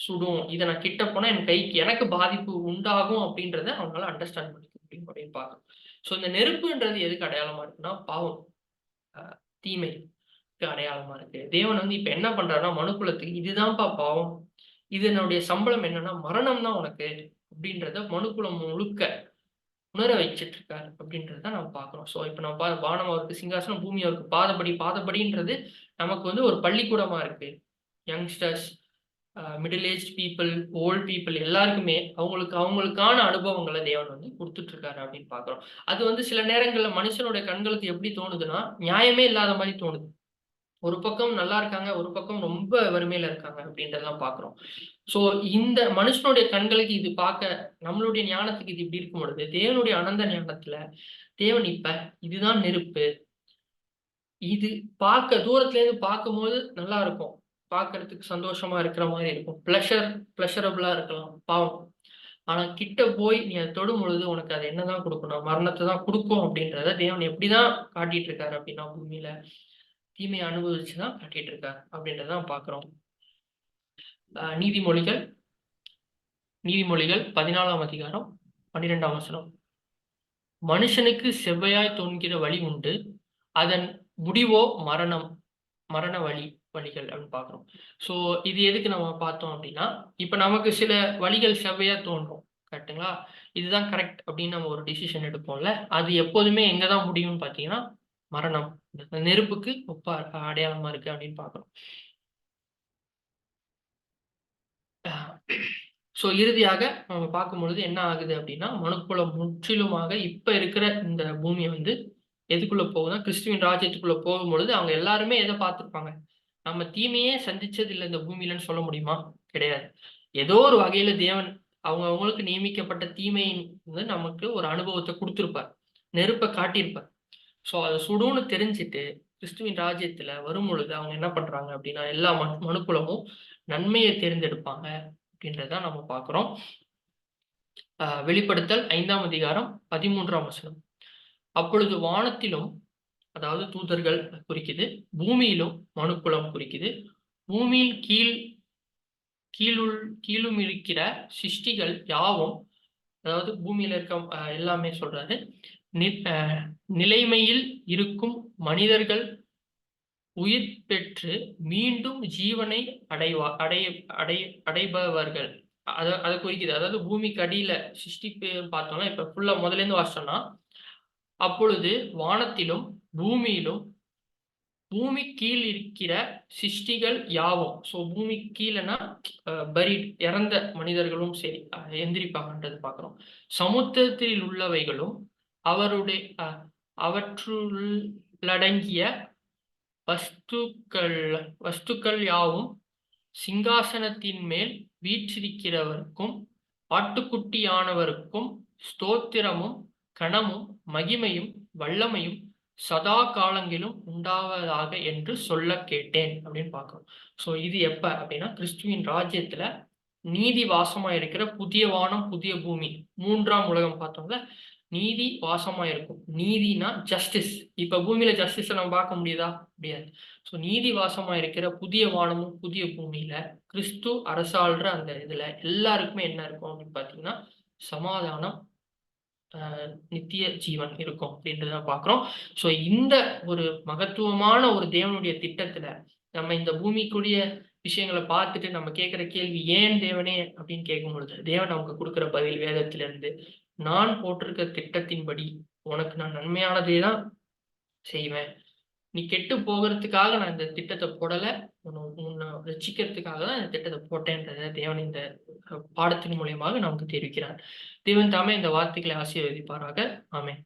சுடும். இத நான் கிட்ட போனா என் கைக்கு எனக்கு பாதிப்பு உண்டாகும் அப்படின்றத அவனால அண்டர்ஸ்டாண்ட் பண்ணிக்க முடியும் அப்படின்னு பார்க்கிறோம். ஸோ இந்த நெருப்புன்றது எதுக்கு அடையாளமா இருக்குன்னா, பாவம், தீமைக்கு அடையாளமா இருக்கு. தேவன் வந்து இப்ப என்ன பண்றாருன்னா, மனுக்குலத்துக்கு இதுதான்ப்பா பாவம். இதனுடைய சம்பளம் என்னன்னா மரணம் தான் உனக்கு அப்படின்றத மனுக்குலம் முழுக்க உணர வச்சுட்டு இருக்காரு அப்படின்றத நம்ம பார்க்கிறோம். ஸோ இப்ப நம்ம வானம் அவருக்கு சிங்காசனம், பூமி அவருக்கு பாதபடி. பாதபடின்றது நமக்கு வந்து ஒரு பள்ளிக்கூடமா இருக்கு. Youngsters, middle age people, volt people எல்லாருக்குமே அவங்களுக்கான அனுபவங்கள தேவன் வந்து குடுத்துட்டு இருக்காரு அப்படின்னு பார்க்கிறோம். அது வந்து சில நேரங்கள்ல மனுஷனுடைய கண்களுக்கு எப்படி தோணுதுன்னா, நியாயமே இல்லாத மாரி தோணுது. ஒரு பக்கம் நல்லா இருக்காங்க, ஒரு பக்கம் ரொம்ப வறுமையில இருக்காங்க அப்படின்றதெல்லாம் பார்க்கிறோம். ஸோ இந்த மனுஷனுடைய கண்களுக்கு இது பார்க்க நம்மளுடைய ஞானத்துக்கு இது இப்படி இருக்கும் பொழுது, தேவனுடைய அனந்த ஞானத்துல தேவன் இப்ப இதுதான் நெருப்பு. இது தூரத்துல இருந்து பார்க்கும்போது நல்லா இருக்கும். பார்க்கறதுக்கு சந்தோஷமா இருக்கிற மாரி இருக்கும். பிளஷரபிளா இருக்கலாம் பாவம். ஆனா கிட்ட போய் நீ அத தொடும் பொழுது உனக்கு அது என்னதான் குடுக்கும்னா, மரணத்த தான் குடுக்கும் அப்படின்றத தேவன் எப்படிதான் காட்டிட்டு இருக்காரு அப்படின்னா பூமியில தீமையை அனுபவிச்சு தான் காட்டிட்டு இருக்காரு அப்படின்றத நம்ம பார்க்கிறோம். நீதிமொழிகள் 14ஆம் அதிகாரம் 12ஆம் வசனம். மனுஷனுக்கு செவ்வையாய் தோன்கிற வழி உண்டு, அதன் முடிவோ மரண வழிகள் அப்படின்னு பார்க்கிறோம். ஸோ இது எதுக்கு நம்ம பார்த்தோம் அப்படின்னா, இப்ப நமக்கு சில வழிகள் செவ்வையா தோன்றும், கரெக்ட்டுங்களா? இதுதான் கரெக்ட் அப்படின்னு நம்ம ஒரு டிசிஷன் எடுப்போம்ல, அது எப்போதுமே எங்க தான் முடியும்னு பார்த்தீங்கன்னா, மரணம். நெருப்புக்கு அடையாளமா இருக்கு அப்படின்னு பார்க்கிறோம். ஸோ இறுதியாக நம்ம பார்க்கும்பொழுது என்ன ஆகுது அப்படின்னா, மனுக்குலம் முற்றிலுமாக இப்ப இருக்கிற இந்த பூமியை வந்து எதுக்குள்ள போகுதுன்னா, கிறிஸ்துவின் ராஜ்யத்துக்குள்ள போகும்பொழுது அவங்க எல்லாருமே எதை பார்த்திருப்பாங்க? நம்ம தீமையே சந்திச்சது இல்ல இந்த பூமியிலன்னு சொல்ல முடியுமா? கிடையாது. ஏதோ ஒரு வகையில தேவன் அவங்களுக்கு நியமிக்கப்பட்ட தீமையின் வந்து நமக்கு ஒரு அனுபவத்த குடுத்திருப்பார். நெருப்ப காட்டியிருப்பார். ஸோ அது சுடும்னு தெரிஞ்சுட்டு, கிறிஸ்துவின் ராஜ்யத்துல வரும்பொழுது அவங்க என்ன பண்றாங்க அப்படின்னா, எல்லா மனுக்குலமும் நன்மையை தேர்ந்தெடுப்பாங்க அப்படின்றத நம்ம பார்க்கிறோம். வெளிப்படுத்தல் 5ஆம் அதிகாரம் 13ஆம் வசனம். அப்பொழுது வானத்திலும், அதாவது தூதர்கள் குறிக்குது, பூமியிலும் மனுக்குலம் குறிக்குது, பூமியின் கீழும் இருக்கிற சிருஷ்டிகள் யாவும், அதாவது பூமியில இருக்க எல்லாமே சொல்றாரு, நிலைமையில் இருக்கும் மனிதர்கள் உயிர் பெற்று மீண்டும் ஜீவனை அடைபவர்கள். அதை குறிக்குது. அதாவது பூமிக்கு அடியில சிருஷ்டிப்பு பார்த்தோம்னா, இப்ப ஃபுல்லா முதல்ல இருந்து வாசிச்சோம்னா, அப்பொழுது வானத்திலும் பூமியிலும் பூமி கீழ் இருக்கிற சிருஷ்டிகள் யாவும், ஸோ பூமி கீழனா பரிட், இறந்த மனிதர்களும் சரி எந்திரிப்பாங்கன்றது பார்க்கிறோம். சமுத்திரத்தில் உள்ளவைகளும் அவருடைய அவற்றுள்ளடங்கிய வஸ்துக்கள் யாவும், சிங்காசனத்தின் மேல் வீற்றிருக்கிறவருக்கும் ஆட்டுக்குட்டியானவருக்கும் ஸ்தோத்திரமும் கனமும் மகிமையும் வல்லமையும் சதா காலங்களிலும் உண்டாவதாக என்று சொல்ல கேட்டேன் அப்படின்னு பார்க்கிறோம். ஸோ இது எப்ப அப்படின்னா, கிறிஸ்துவின் ராஜ்யத்துல நீதி வாசமா இருக்கிற புதிய வானம் புதிய பூமி, 3ஆம் உலகம் பார்த்தோம்ல, நீதி வாசமா இருக்கும். நீதினா ஜஸ்டிஸ். இப்ப பூமியில ஜஸ்டிஸ நம்ம பார்க்க முடியுதா? முடியாது. ஸோ நீதி வாசமா இருக்கிற புதிய வானமும் புதிய பூமியில கிறிஸ்து அரசாள்ற அந்த இதுல எல்லாருக்குமே என்ன இருக்கும் அப்படின்னு பார்த்தீங்கன்னா, சமாதானம், நித்திய ஜீவன் இருக்கும் அப்படின்றத பார்க்கிறோம். ஸோ இந்த ஒரு மகத்துவமான ஒரு தேவனுடைய திட்டத்துல நம்ம இந்த பூமிக்குரிய விஷயங்களை பார்த்துட்டு நம்ம கேட்கிற கேள்வி, ஏன் தேவனே அப்படின்னு கேட்கும் பொழுது, தேவன் நமக்கு கொடுக்கிற பதில் வேதத்திலிருந்து, நான் போட்டிருக்க திட்டத்தின்படி உனக்கு நான் நன்மையானதே தான் செய்வேன். நீ கெட்டு போகிறதுக்காக நான் இந்த திட்டத்தை போடல, உன்னை ரட்சிக்கிறதுக்காக தான் இந்த திட்டத்தை போட்டேன்றத தேவன் இந்த பாடத்தின் மூலியமாக நமக்கு தெரிவிக்கிறார். தேவன் தாமே இந்த வார்த்தைகளை ஆசீர்வதிப்பாராக. ஆமென்.